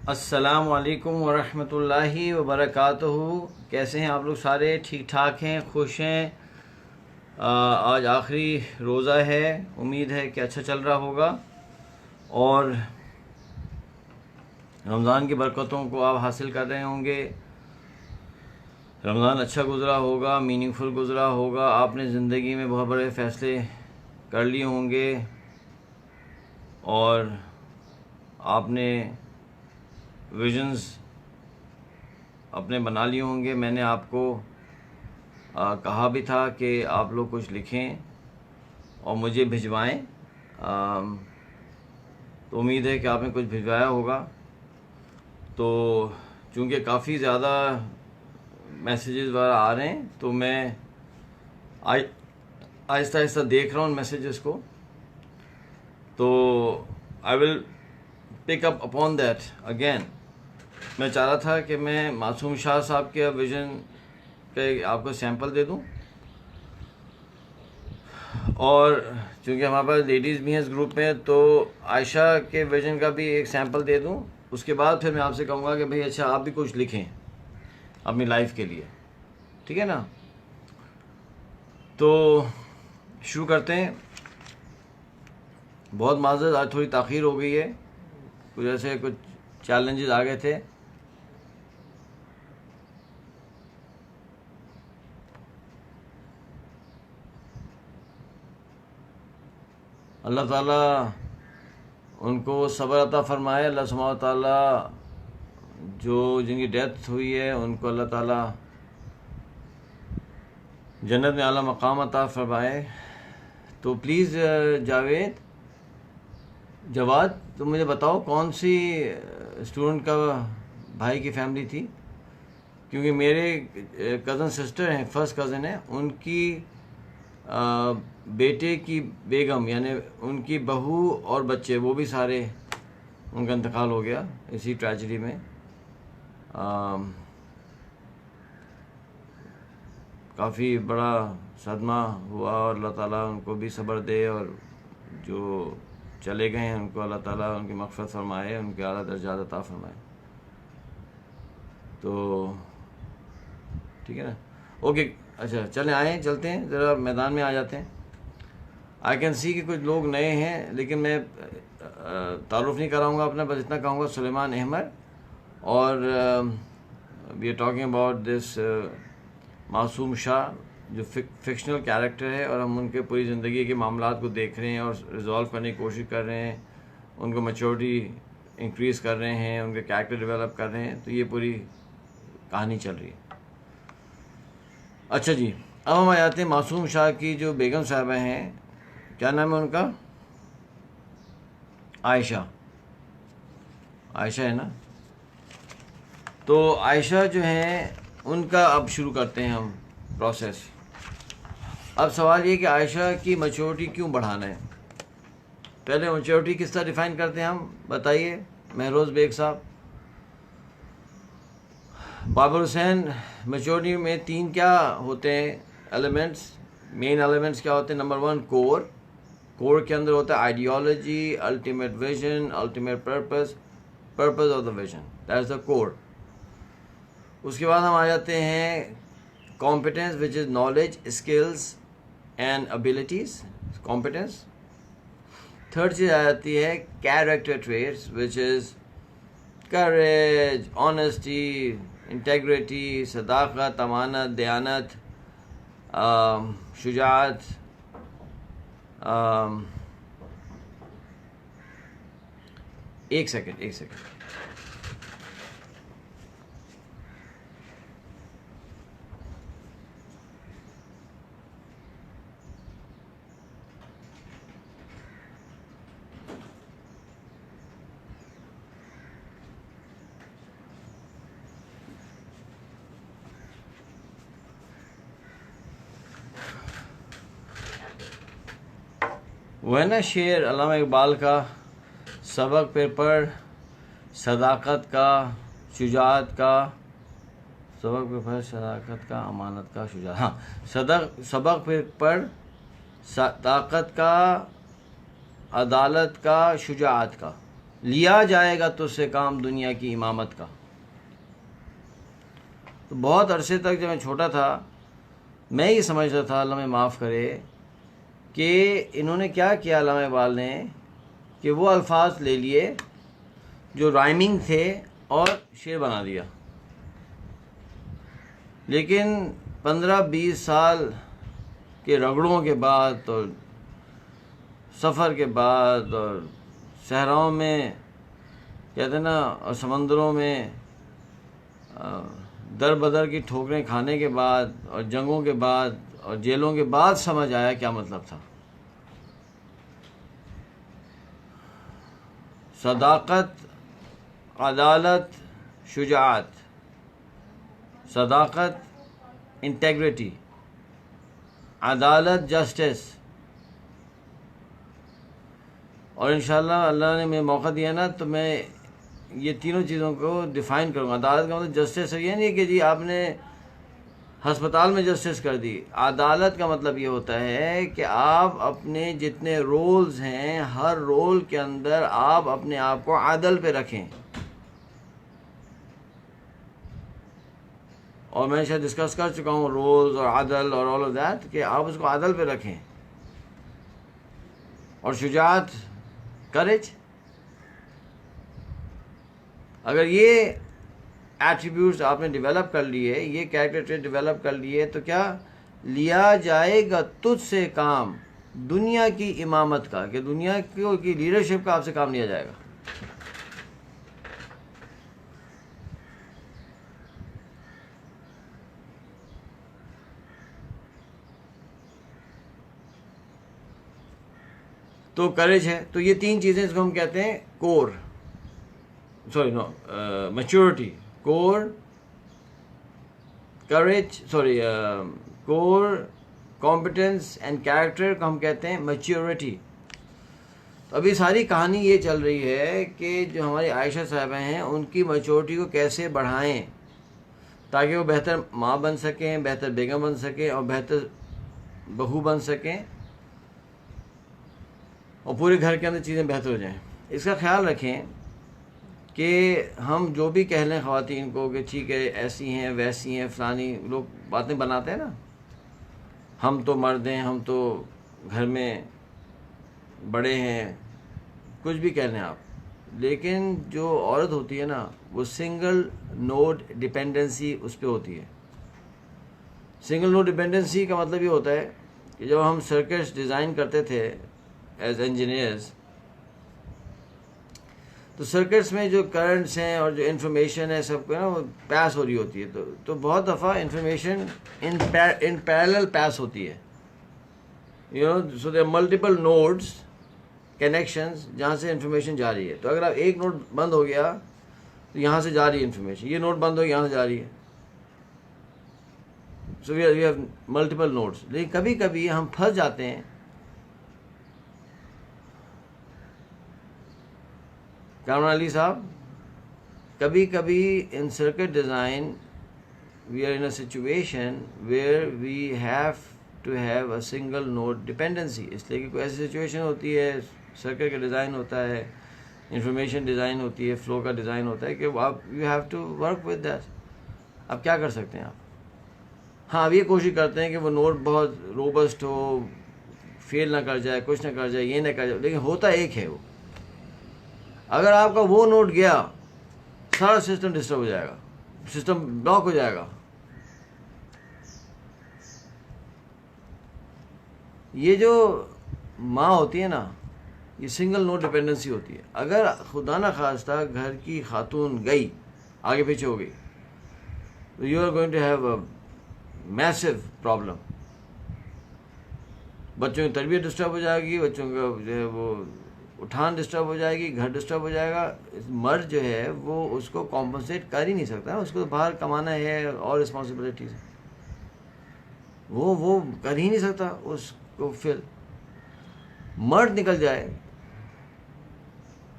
السلام علیکم ورحمۃ اللہ وبرکاتہ. کیسے ہیں آپ لوگ؟ سارے ٹھیک ٹھاک ہیں، خوش ہیں؟ آج آخری روزہ ہے، امید ہے کہ اچھا چل رہا ہوگا اور رمضان کی برکتوں کو آپ حاصل کر رہے ہوں گے. رمضان اچھا گزرا ہوگا، میننگ فل گزرا ہوگا. آپ نے زندگی میں بہت بڑے فیصلے کر لیے ہوں گے اور آپ نے ویژنز اپنے بنا لیے ہوں گے. میں نے آپ کو کہا بھی تھا کہ آپ لوگ کچھ لکھیں اور مجھے بھجوائیں، تو امید ہے کہ آپ نے کچھ بھجوایا ہوگا. تو چونکہ کافی زیادہ میسیجز وغیرہ آ رہے ہیں تو میں آہستہ آہستہ دیکھ رہا ہوں ان میسیجز کو. تو آئی ول پک اپ اپون دیٹ اگین. میں چاہ رہا تھا کہ میں معصوم شاہ صاحب کے ویژن کے آپ کو سیمپل دے دوں، اور چونکہ ہمارے پاس لیڈیز بھی ہیں اس گروپ میں تو عائشہ کے ویژن کا بھی ایک سیمپل دے دوں. اس کے بعد پھر میں آپ سے کہوں گا کہ بھئی اچھا آپ بھی کچھ لکھیں اپنی لائف کے لیے، ٹھیک ہے نا؟ تو شروع کرتے ہیں. بہت معذرت، آج تھوڑی تاخیر ہو گئی ہے، کچھ چیلنجز آ گئے تھے. اللہ تعالیٰ ان کو صبر عطا فرمائے. اللہ سبحانہ و تعالیٰ جن کی ڈیتھ ہوئی ہے ان کو اللہ تعالیٰ جنت میں اعلیٰ مقام عطا فرمائے. تو پلیز جواد تم مجھے بتاؤ کون سی اسٹوڈنٹ کا بھائی کی فیملی تھی، کیونکہ میرے کزن سسٹر ہیں، فرسٹ کزن ہیں، ان کی بیٹے کی بیگم یعنی ان کی بہو اور بچے وہ بھی سارے ان کا انتقال ہو گیا اسی ٹریجڈی میں. کافی بڑا صدمہ ہوا اور اللہ تعالیٰ ان کو بھی صبر دے، اور جو چلے گئے ہیں ان کو اللہ تعالیٰ ان کی مغفرت فرمائے، ان کے اعلیٰ درجات عطا فرمائے. تو ٹھیک ہے نا؟ اوکے، اچھا چلیں آئیں، چلتے ہیں، ذرا میدان میں آ جاتے ہیں. آئی کین سی کہ کچھ لوگ نئے ہیں، لیکن میں تعارف نہیں کراؤں گا اپنا، بس اتنا کہوں گا سلیمان احمد، اور we are talking about this Masoom Shah جو فکشنل کیریکٹر ہے، اور ہم ان کے پوری زندگی کے معاملات کو دیکھ رہے ہیں اور ریزالو کرنے کی کوشش کر رہے ہیں، ان کو میچورٹی انکریز کر رہے ہیں، ان کے کیریکٹر ڈیولپ کر رہے ہیں. تو یہ پوری کہانی چل رہی ہے. اچھا جی، اب ہم آ جاتے ہیں معصوم شاہ کی جو بیگم صاحبہ ہیں. کیا نام ہے ان کا؟ عائشہ ہے نا؟ تو عائشہ جو ہیں ان کا اب شروع کرتے ہیں ہم پروسیس. اب سوال یہ کہ عائشہ کی میچورٹی کیوں بڑھانا ہے؟ پہلے میچورٹی کس طرح ڈیفائن کرتے ہیں ہم، بتائیے مہروز بیگ صاحب. بابر حسین، میچورٹی میں 3 کیا ہوتے ہیں ایلیمنٹس، مین ایلیمنٹس کیا ہوتے ہیں؟ نمبر 1 کور کے اندر ہوتا ہے ideology, ultimate vision, ultimate purpose of the vision, that is the core. اس کے بعد ہم آ جاتے ہیں competence which is knowledge, skills and abilities, competence. Third چیز آ جاتی ہے character traits which is courage, honesty, integrity, صداقت، امانت، دیانت، شجاعت، ایک سیکنڈ. وہ ہے نا شعر علامہ اقبال کا، سبق پہ پڑھ صداقت کا، شجاعت کا، سبق پہ پڑھ صداقت کا، امانت کا، شجاعت، ہاں سبق پہ پڑھ صداقت کا، عدالت کا، شجاعت کا. لیا جائے گا تجھ سے کام دنیا کی امامت کا. تو بہت عرصے تک جب میں چھوٹا تھا میں یہ سمجھتا تھا، اللہ میں معاف کرے، کہ انہوں نے کیا کیا علامہ اقبال نے، کہ وہ الفاظ لے لیے جو رائمنگ تھے اور شعر بنا دیا. لیکن 15-20 سال کے رگڑوں کے بعد اور سفر کے بعد اور صحراؤں میں کہتے ہیں نا، اور سمندروں میں در بدر کی ٹھوکریں کھانے کے بعد اور جنگوں کے بعد اور جیلوں کے بعد سمجھ آیا کیا مطلب تھا. صداقت، عدالت، شجاعت. صداقت، انٹیگریٹی. عدالت، جسٹس. اور انشاءاللہ اللہ نے مجھے موقع دیا نا تو میں یہ تینوں چیزوں کو ڈیفائن کروں گا. عدالت کا مطلب جسٹس ہے، یہ نہیں کہ جی آپ نے ہسپتال میں جسٹس کر دی. عدالت کا مطلب یہ ہوتا ہے کہ آپ اپنے جتنے رولز ہیں ہر رول کے اندر آپ اپنے آپ کو عدل پہ رکھیں. اور میں شاید ڈسکس کر چکا ہوں رولز اور عدل اور آل آف دیٹ، کہ آپ اس کو عدل پہ رکھیں. اور شجاعت، کریج. اگر یہ ایٹریبیوٹس آپ نے ڈیولپ کر لیے، یہ کیریکٹر ٹریٹ ڈیولپ کر لیے، تو کیا لیا جائے گا تجھ سے کام دنیا کی امامت کا، کہ دنیا کی لیڈرشپ کا آپ سے کام لیا جائے گا. تو کریج ہے. تو یہ تین چیزیں اس کو ہم کہتے ہیں core, maturity. Core, courage, core, competence and character کو ہم کہتے ہیں میچورٹی. تو ابھی ساری کہانی یہ چل رہی ہے کہ جو ہماری عائشہ صاحبہ ہیں ان کی میچورٹی کو کیسے بڑھائیں تاکہ وہ بہتر ماں بن سکیں، بہتر بیگم بن سکیں اور بہتر بہو بن سکیں اور پورے گھر کے اندر چیزیں بہتر ہو جائیں. اس کا خیال رکھیں کہ ہم جو بھی کہہ لیں خواتین کو کہ ٹھیک ہے ایسی ہیں ویسی ہیں، فلانی لوگ باتیں بناتے ہیں نا، ہم تو مرد ہیں، ہم تو گھر میں بڑے ہیں، کچھ بھی کہہ لیں آپ. لیکن جو عورت ہوتی ہے نا وہ سنگل نوڈ ڈیپینڈنسی اس پہ ہوتی ہے. سنگل نوڈ ڈیپینڈنسی کا مطلب یہ ہوتا ہے کہ جب ہم سرکٹس ڈیزائن کرتے تھے ایز انجینئرز، تو سرکٹس میں جو کرنٹس ہیں اور جو انفارمیشن ہے سب کو نا وہ پیس ہو رہی ہوتی ہے. تو بہت دفعہ انفارمیشن ان پیرلل پیس ہوتی ہے. سو دیر ملٹیپل نوڈس، کنیکشنز جہاں سے انفارمیشن جا رہی ہے. تو اگر آپ ایک نوڈ بند ہو گیا تو یہاں سے جا رہی ہے انفارمیشن، یہ نوڈ بند ہو گیا یہاں سے جا رہی ہے. سو وی ہیو ملٹیپل نوڈس. لیکن کبھی کبھی ہم پھنس جاتے ہیں. کامران علی صاحب، کبھی کبھی in circuit design we are in a situation where we have to have a single node dependency. اس لیے کہ کوئی ایسی سچویشن ہوتی ہے، سرکٹ کا ڈیزائن ہوتا ہے، انفارمیشن ڈیزائن ہوتی ہے، فلو کا ڈیزائن ہوتا ہے کہ آپ you have to work with that. اب کیا کر سکتے ہیں آپ؟ ہاں اب یہ کوشش کرتے ہیں کہ وہ نوڈ بہت روبسٹ ہو، فیل نہ کر جائے، کچھ نہ کر جائے، یہ نہ کر جائے، لیکن ہوتا ایک ہے وہ. اگر آپ کا وہ نوٹ گیا سارا سسٹم ڈسٹرب ہو جائے گا، سسٹم بلاک ہو جائے گا. یہ جو ماں ہوتی ہے نا یہ سنگل نوٹ ڈپینڈنسی ہوتی ہے. اگر خدا نہ خواستہ گھر کی خاتون گئی، آگے پیچھے ہو گئی، تو you are going to have a massive problem. بچوں کی تربیت ڈسٹرب ہو جائے گی، بچوں کا جو ہے وہ اٹھان ڈسٹرب ہو جائے گی، گھر ڈسٹرب ہو جائے گا. مرد جو ہے وہ اس کو کمپنسیٹ کر ہی نہیں سکتا، اس کو باہر کمانا ہے اور رسپانسبلٹیز وہ کر ہی نہیں سکتا. اس کو پھر مرد نکل جائے،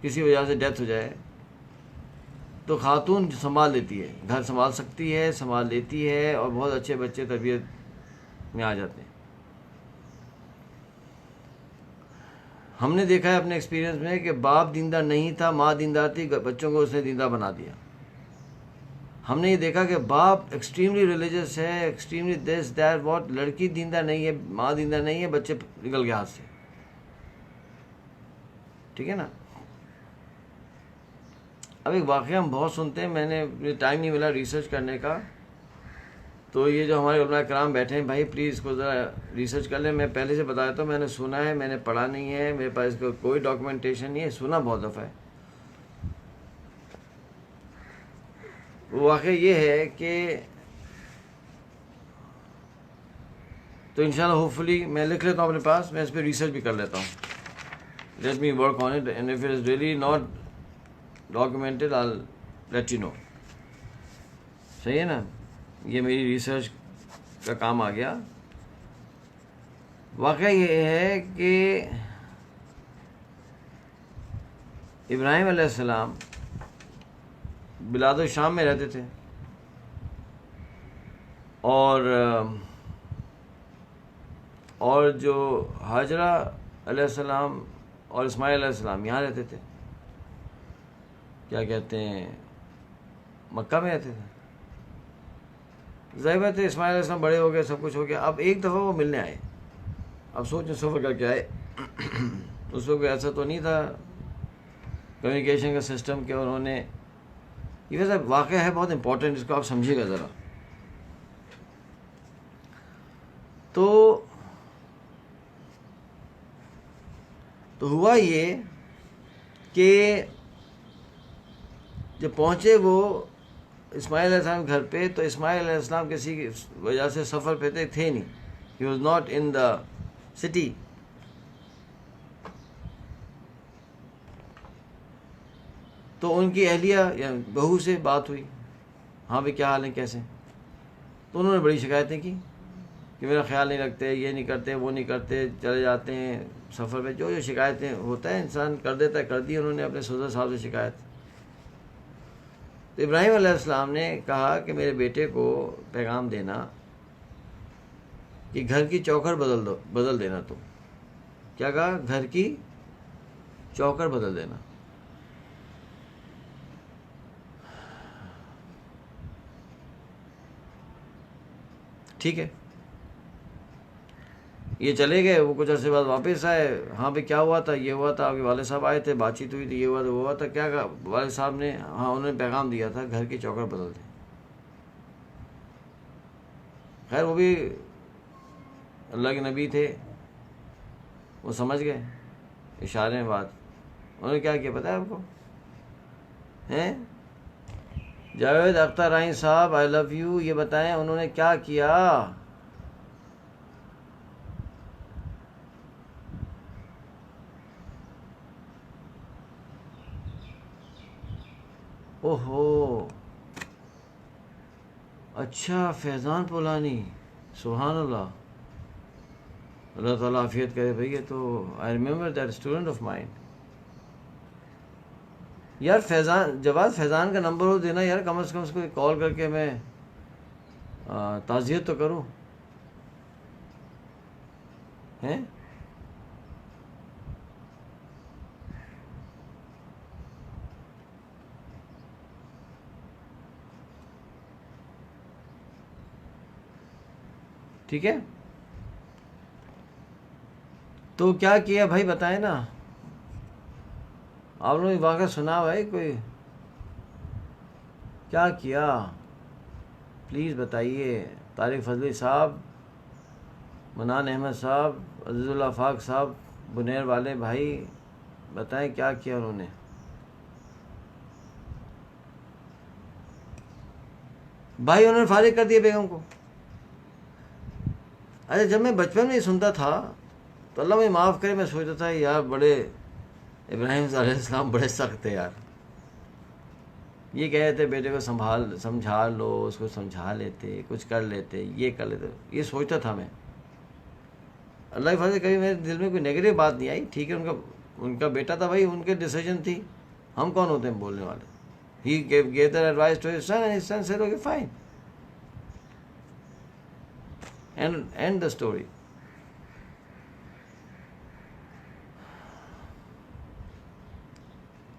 کسی وجہ سے ڈیتھ ہو جائے، تو خاتون سنبھال لیتی ہے، گھر سنبھال سکتی ہے، سنبھال لیتی ہے اور بہت اچھے بچے تربیت میں آ جاتے ہیں. ہم نے دیکھا ہے اپنے ایکسپیرینس میں کہ باپ دیندار نہیں تھا، ماں دیندار تھی، بچوں کو اس نے دیندار بنا دیا. ہم نے یہ دیکھا کہ باپ ایکسٹریملی ریلیجس ہے، ایکسٹریملی دس دیٹ واٹ، لڑکی دیندار نہیں ہے، ماں دیندار نہیں ہے، بچے نکل گئے ہاتھ سے. ٹھیک ہے نا. اب ایک واقعہ ہم بہت سنتے ہیں، میں نے ٹائم نہیں ملا ریسرچ کرنے کا، تو یہ جو ہمارے علماء کرام بیٹھے ہیں بھائی پلیز اس کو ذرا ریسرچ کر لیں. میں پہلے سے بتایا تھا میں نے سنا ہے، میں نے پڑھا نہیں ہے، میرے پاس اس کا کوئی ڈاکومنٹیشن نہیں ہے، سنا بہت دفعہ ہے. وہ واقعہ یہ ہے کہ تو انشاءاللہ ہوپ فلی میں لکھ لیتا ہوں اپنے پاس، میں اس پہ ریسرچ بھی کر لیتا ہوں. Let me work on it and if it is really not documented I will let you know. صحیح ہے نا. یہ میری ریسرچ کا کام آ گیا. واقعہ یہ ہے کہ ابراہیم علیہ السلام بلاد الشام میں رہتے تھے، اور جو ہاجرہ علیہ السلام اور اسماعیل علیہ السلام یہاں رہتے تھے، کیا کہتے ہیں، مکہ میں رہتے تھے. ظاہر بات ہے اسماعیل علیہ السلام بڑے ہو گئے، سب کچھ ہو گیا. اب ایک دفعہ وہ ملنے آئے. اب سوچیں سفر کر کے آئے. اس وقت ایسا تو نہیں تھا کمیونیکیشن کا سسٹم کہ انہوں نے، یہ ویسا واقعہ ہے بہت امپورٹنٹ، اس کو آپ سمجھیے گا ذرا. تو ہوا یہ کہ جب پہنچے وہ اسماعیل علیہ السلام گھر پہ، تو اسماعیل علیہ السلام کسی وجہ سے سفر پہ تھے نہیں. He was not in the city. تو ان کی اہلیہ یا بہو سے بات ہوئی، ہاں بھائی کیا حال ہے کیسے. تو انہوں نے بڑی شکایتیں کی کہ میرا خیال نہیں رکھتے، یہ نہیں کرتے، وہ نہیں کرتے، چلے جاتے ہیں سفر پہ. جو شکایتیں ہوتا ہے انسان کر دیتا ہے، کر دی انہوں نے اپنے سوزر صاحب سے شکایت. تو ابراہیم علیہ السلام نے کہا کہ میرے بیٹے کو پیغام دینا کہ گھر کی چوکھٹ بدل دینا. تو کیا کہا؟ گھر کی چوکھٹ بدل دینا. ٹھیک ہے. یہ چلے گئے. وہ کچھ عرصے بعد واپس آئے. ہاں بھائی کیا ہوا تھا؟ یہ ہوا تھا، آپ کے والد صاحب آئے تھے، بات چیت ہوئی تھی، یہ ہوا تھا، وہ ہوا تھا. کیا کہا والد صاحب نے؟ ہاں انہوں نے پیغام دیا تھا گھر کی چوکھٹ بدل دیں. خیر وہ بھی اللہ کے نبی تھے، وہ سمجھ گئے اشارے میں بات. انہوں نے کیا کیا پتہ ہے آپ کو؟ ہیں جاوید اختر رائیں صاحب آئی لو یو، یہ بتائیں انہوں نے کیا کیا؟ اوہو اچھا، فیضان پولانی، سبحان اللہ، اللہ تعالیٰ عافیت کرے بھائی. یہ تو I remember that student of mind. یار فیضان، جواد فیضان کا نمبر ہو دینا یار، کم از کم اس کو کال کر کے میں تعزیت تو کروں. ہیں ٹھیک ہے. تو کیا کیا بھائی بتائیں نا. آپ لوگوں نے واقعہ سنا بھائی؟ کوئی کیا کیا پلیز بتائیے. طارق فضلی صاحب، منان احمد صاحب، عزیز اللہ فاق صاحب، بنیر والے بھائی، بتائیں کیا کیا انہوں نے. بھائی انہوں نے فارغ کر دیا بیگم کو. اچھا جب میں بچپن میں سنتا تھا تو اللہ مجھے معاف کرے، میں سوچتا تھا یار بڑے ابراہیم علیہ السلام بڑے سخت تھے یار. یہ کہہ رہے تھے بیٹے کو سمجھا لو، اس کو سمجھا لیتے، کچھ کر لیتے، یہ کر لیتے. یہ سوچتا تھا میں. اللہ کی فضل سے کبھی میرے دل میں کوئی نیگیٹو بات نہیں آئی. ٹھیک ہے، ان کا بیٹا تھا بھائی، ان کے ڈیسیجن تھی، ہم کون ہوتے ہیں بولنے والے. ہی gave that advice to his son and his son said okay fine and end the story.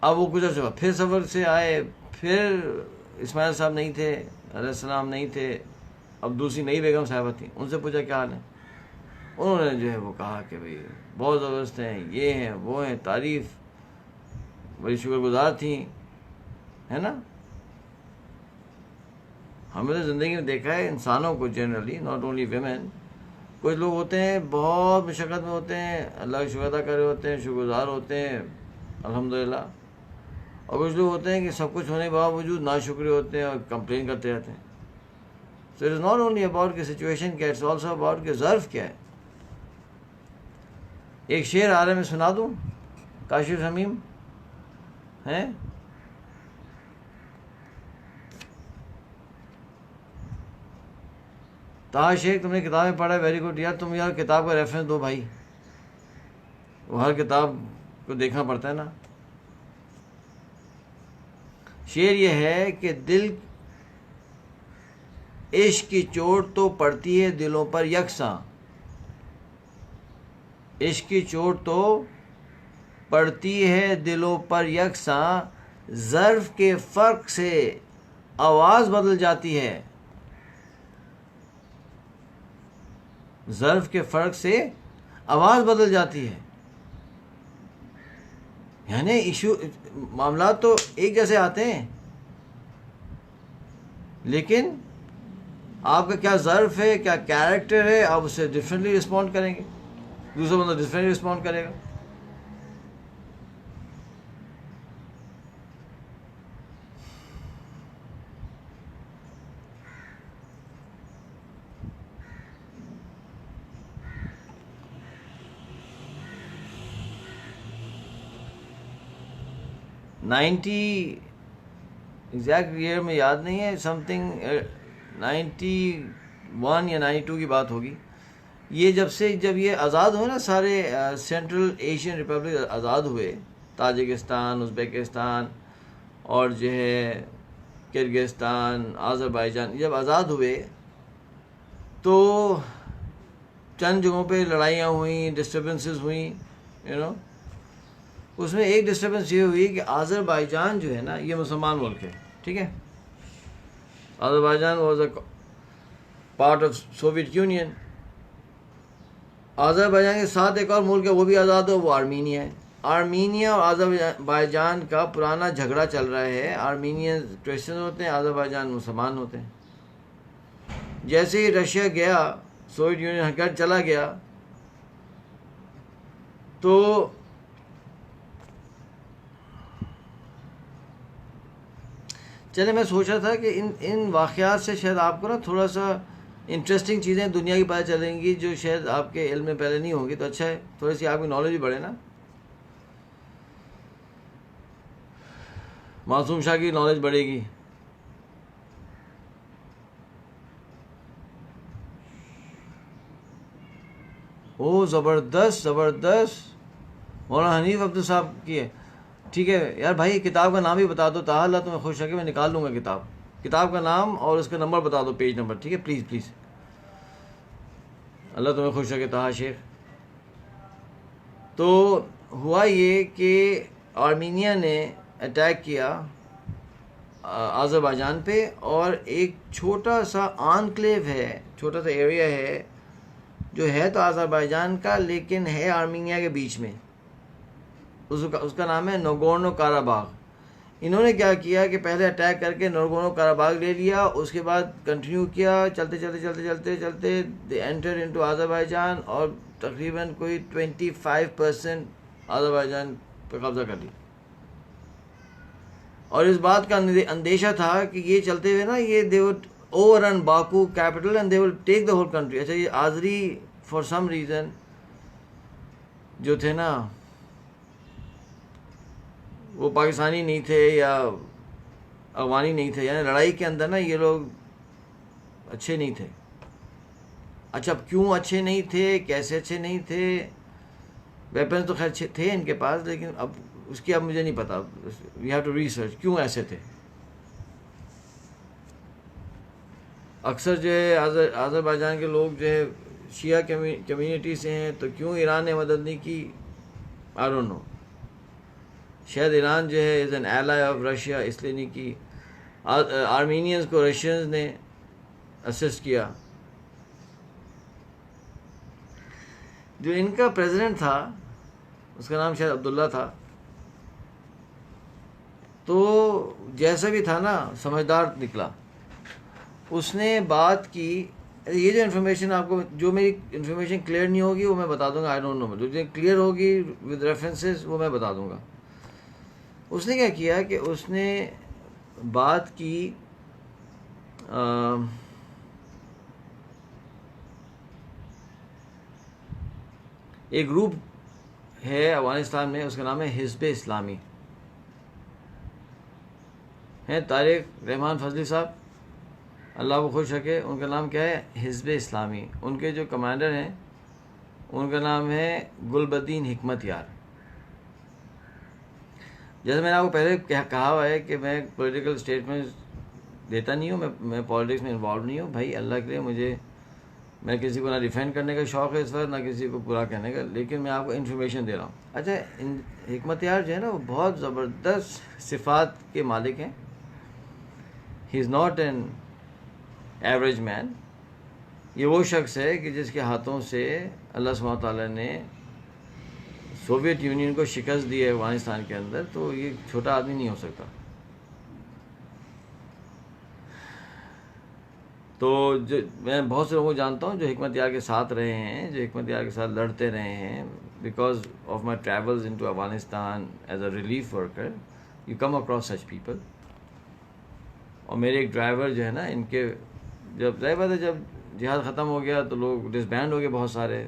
اب وہ گزر چکا، پھر سفر سے آئے، پھر اسماعیل صاحب نہیں تھے، علیہ السلام نہیں تھے، اب دوسری نئی بیگم صاحبہ تھیں، ان سے پوچھا کیا حال ہے، انہوں نے جو ہے وہ کہا کہ بھئی بہت زبردست ہیں، یہ ہیں وہ ہیں، تعریف، بڑی شکر گزار تھیں، ہے نا. ہمیں تو زندگی میں دیکھا ہے انسانوں کو جنرلی، ناٹ اونلی ویمن، کچھ لوگ ہوتے ہیں بہت مشقت میں ہوتے ہیں، اللہ کا شکر ادا کر رہے ہوتے ہیں، شکر گزار ہوتے ہیں الحمدللہ، اور کچھ لوگ ہوتے ہیں کہ سب کچھ ہونے کے باوجود ناشکرے ہوتے ہیں اور کمپلین کرتے رہتے ہیں. So it is not only about کہ سچویشن کیا، اٹس آلسو اباؤٹ کہ ظرف کیا ہے. ایک شعر آ رہا ہے، میں سنا دوں، کاشف حمیم ہیں. طاہر شیخ تم نے کتابیں پڑھا ہے، ویری گڈ یار، تم یار کتاب کا ریفرنس دو بھائی، وہ ہر کتاب کو دیکھنا پڑتا ہے نا. شعر یہ ہے کہ دل عشق کی چوٹ تو پڑتی ہے دلوں پر یکساں، عشق کی چوٹ تو پڑتی ہے دلوں پر یکساں، ظرف کے فرق سے آواز بدل جاتی ہے، ظرف کے فرق سے آواز بدل جاتی ہے. یعنی ایشو معاملات تو ایک جیسے آتے ہیں، لیکن آپ کا کیا ظرف ہے، کیا کیریکٹر ہے، آپ اسے ڈفرینٹلی رسپونڈ کریں گے، دوسرا بندہ ڈفرینٹلی رسپونڈ کرے گا. نائنٹی ایگزیکٹ ایئر میں یاد نہیں ہے، سم تھنگ 91 یا 92 کی بات ہوگی. یہ جب یہ آزاد ہوئے نا، سارے سینٹرل ایشین ریپبلک آزاد ہوئے، تاجکستان، ازبیکستان اور جو ہے کرگزستان، آذربائیجان، جب آزاد ہوئے تو چند جگہوں پہ لڑائیاں ہوئیں، ڈسٹربنسز ہوئیں، اس میں ایک ڈسٹربنس یہ ہوئی کہ آذربائیجان جو ہے نا، یہ مسلمان ملک ہے، ٹھیک ہے، Azerbaijan was a part of Soviet union. Azerbaijan کے ساتھ ایک اور ملک ہے، وہ بھی آزاد ہو، وہ آرمینیا ہے. آرمینیا اور آذربائیجان کا پرانا جھگڑا چل رہا ہے. آرمینین کرسچن ہوتے ہیں، آذربائیجان مسلمان ہوتے ہیں. جیسے ہی رشیا گیا، سوویت یونین ہٹ چلا گیا، تو چلے میں سوچ رہا تھا کہ ان واقعات سے شاید آپ کو نا تھوڑا سا انٹرسٹنگ چیزیں دنیا کی پتہ چلیں گی، جو شاید آپ کے علم میں پہلے نہیں ہوں گی. تو اچھا ہے، تھوڑی سی آپ کی نالج بھی بڑھے نا. معصوم شاہ کی نالج بڑھے گی. او زبردست زبردست، مولانا حنیف عبد صاحب کی ہے. ٹھیک ہے یار بھائی، کتاب کا نام بھی بتا دو. طاہر اللہ تمہیں خوش رکھے، میں نکال لوں گا کتاب کا نام اور اس کا نمبر بتا دو، پیج نمبر، ٹھیک ہے، پلیز پلیز. اللہ تمہیں خوش رکھے طاہر شیخ. تو ہوا یہ کہ آرمینیا نے اٹیک کیا آذربائیجان پہ، اور ایک چھوٹا سا آنکلیو ہے، چھوٹا سا ایریا ہے جو ہے تو آذربائیجان کا، لیکن ہے آرمینیا کے بیچ میں. اس کا نام ہے ناگورنو کاراباغ. انہوں نے کیا کیا کہ پہلے اٹیک کر کے ناگورنو کاراباغ لے لیا، اس کے بعد کنٹینیو کیا، چلتے چلتے چلتے چلتے چلتے دے انٹر انٹو آذربائیجان، اور تقریباً کوئی 25% آذربائیجان پہ قبضہ کر لیا. اور اس بات کا اندیشہ تھا کہ یہ چلتے ہوئے نا، یہ they would over run Baku capital and they will take the whole country. اچھا، یہ آذری فار سم ریزن جو تھے نا، وہ پاکستانی نہیں تھے یا افغانی نہیں تھے، یعنی لڑائی کے اندر نا یہ لوگ اچھے نہیں تھے. اچھا، اب کیوں اچھے نہیں تھے، کیسے اچھے نہیں تھے؟ ویپنز تو خیر تھے ان کے پاس، لیکن اب اس کی مجھے نہیں پتا. وی ہیو ٹو ریسرچ کیوں ایسے تھے. اکثر جو ہے آذربائیجان کے لوگ جو ہے شیعہ کمیونٹی سے ہیں، تو کیوں ایران نے مدد نہیں کی؟ I don't know. شاید ایران جو ہے is an ally of Russia, اس لیے نہیں کی. آرمینینز کو رشینز نے اسسٹ کیا. جو ان کا پریزیڈنٹ تھا اس کا نام شاید عبداللہ تھا، تو جیسا بھی تھا نا سمجھدار نکلا. اس نے بات کی، یہ جو انفارمیشن آپ کو، جو میری انفارمیشن کلیئر نہیں ہوگی وہ میں بتا دوں گا، آئی ڈونٹ نو، جو کلیئر ہوگی ود ریفرنسز وہ میں بتا دوں گا. اس نے کیا کیا کہ اس نے بات کی ایک گروپ ہے افغانستان میں، اس کا نام ہے حزب اسلامی، ہیں طارق رحمان فضلی صاحب، اللہ کو خوش رکھے. ان کا نام کیا ہے؟ حزب اسلامی. ان کے جو کمانڈر ہیں ان کا نام ہے گلبدین حکمت یار. جیسے میں نے آپ کو پہلے کہا ہوا ہے کہ میں پولیٹیکل اسٹیٹمنٹ دیتا نہیں ہوں، میں پالیٹکس میں انوالو نہیں ہوں. بھائی اللہ کے لیے میں کسی کو نہ ڈیفینڈ کرنے کا شوق ہے اس وقت، نہ کسی کو برا کہنے کا، لیکن میں آپ کو انفارمیشن دے رہا ہوں. اچھا، حکمت یار جو ہے نا وہ بہت زبردست صفات کے مالک ہیں. ہی از ناٹ این ایوریج مین. یہ وہ شخص ہے کہ جس کے ہاتھوں سے اللہ سبحانہ و تعالیٰ نے سوویت یونین کو شکست دی ہے افغانستان کے اندر، تو یہ چھوٹا آدمی نہیں ہو سکتا. تو میں بہت سے لوگوں کو جانتا ہوں جو حکمت یار کے ساتھ رہے ہیں، جو حکمت یار کے ساتھ لڑتے رہے ہیں. Because of my travels in to Afghanistan as a relief worker, you come across such people. اور میرے ایک ڈرائیور جو ہے نا، ان کے جب ظاہر بات ہے جب جہاد ختم ہو گیا تو لوگ ڈسبینڈ ہو گئے بہت سارے،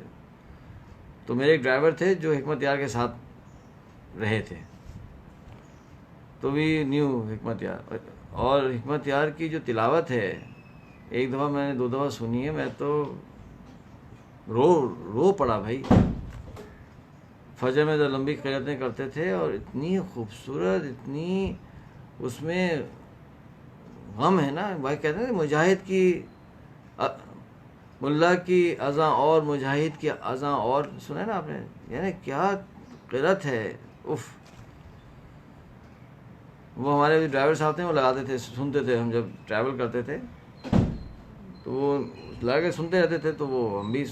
تو میرے ایک ڈرائیور تھے جو حکمت یار کے ساتھ رہے تھے، تو بھی نیو حکمت یار. اور حکمت یار کی جو تلاوت ہے، ایک دفعہ میں نے 2 دفعہ سنی ہے، میں تو رو پڑا بھائی. فجر میں جو لمبی قرأتیں کرتے تھے اور اتنی خوبصورت، اتنی اس میں غم ہے نا. بھائی کہتے ہیں مجاہد کی ملا کی اذاں اور مجاہد کی اذاں اور، سنا ہے نا آپ نے؟ یعنی کیا قرأت ہے، اف. وہ ہمارے جو ڈرائیور صاحب تھے وہ لگاتے تھے، سنتے تھے. ہم جب ٹریول کرتے تھے تو وہ لگا کے سنتے رہتے تھے، تو وہ ہم بھی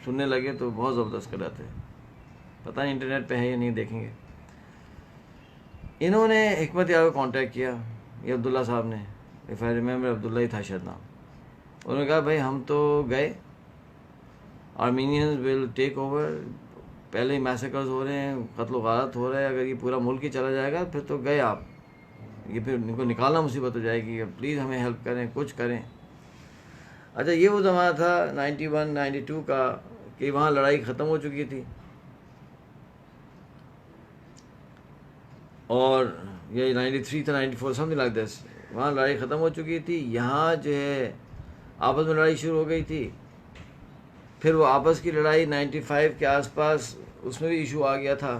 سننے لگے، تو بہت زبردست قرأت ہے. پتہ نہیں انٹرنیٹ پہ ہے یا نہیں، دیکھیں گے. انہوں نے حکمت یار کو کانٹیکٹ کیا، یہ عبداللہ صاحب نے، اف آئی ریممبر عبداللہ ہی تھا شاید نام. انہوں نے کہا بھائی ہم تو گئے، آرمینینز ول ٹیک اوور، پہلے ہی میسیکرز ہو رہے ہیں، قتل و غارت ہو رہا ہے، اگر یہ پورا ملک ہی چلا جائے گا پھر تو گئے آپ، یہ پھر ان کو نکالنا مصیبت ہو جائے گی، پلیز ہمیں ہیلپ کریں، کچھ کریں. اچھا، یہ وہ زمانہ تھا 91 92 کا کہ وہاں لڑائی ختم ہو چکی تھی، اور یہ 93 تھا، 94 سمتھنگ لائک دس. وہاں لڑائی ختم ہو چکی تھی. یہاں جو ہے آپس میں لڑائی شروع ہو گئی تھی. پھر وہ آپس کی لڑائی 95 کے آس پاس، اس میں بھی ایشو آ گیا تھا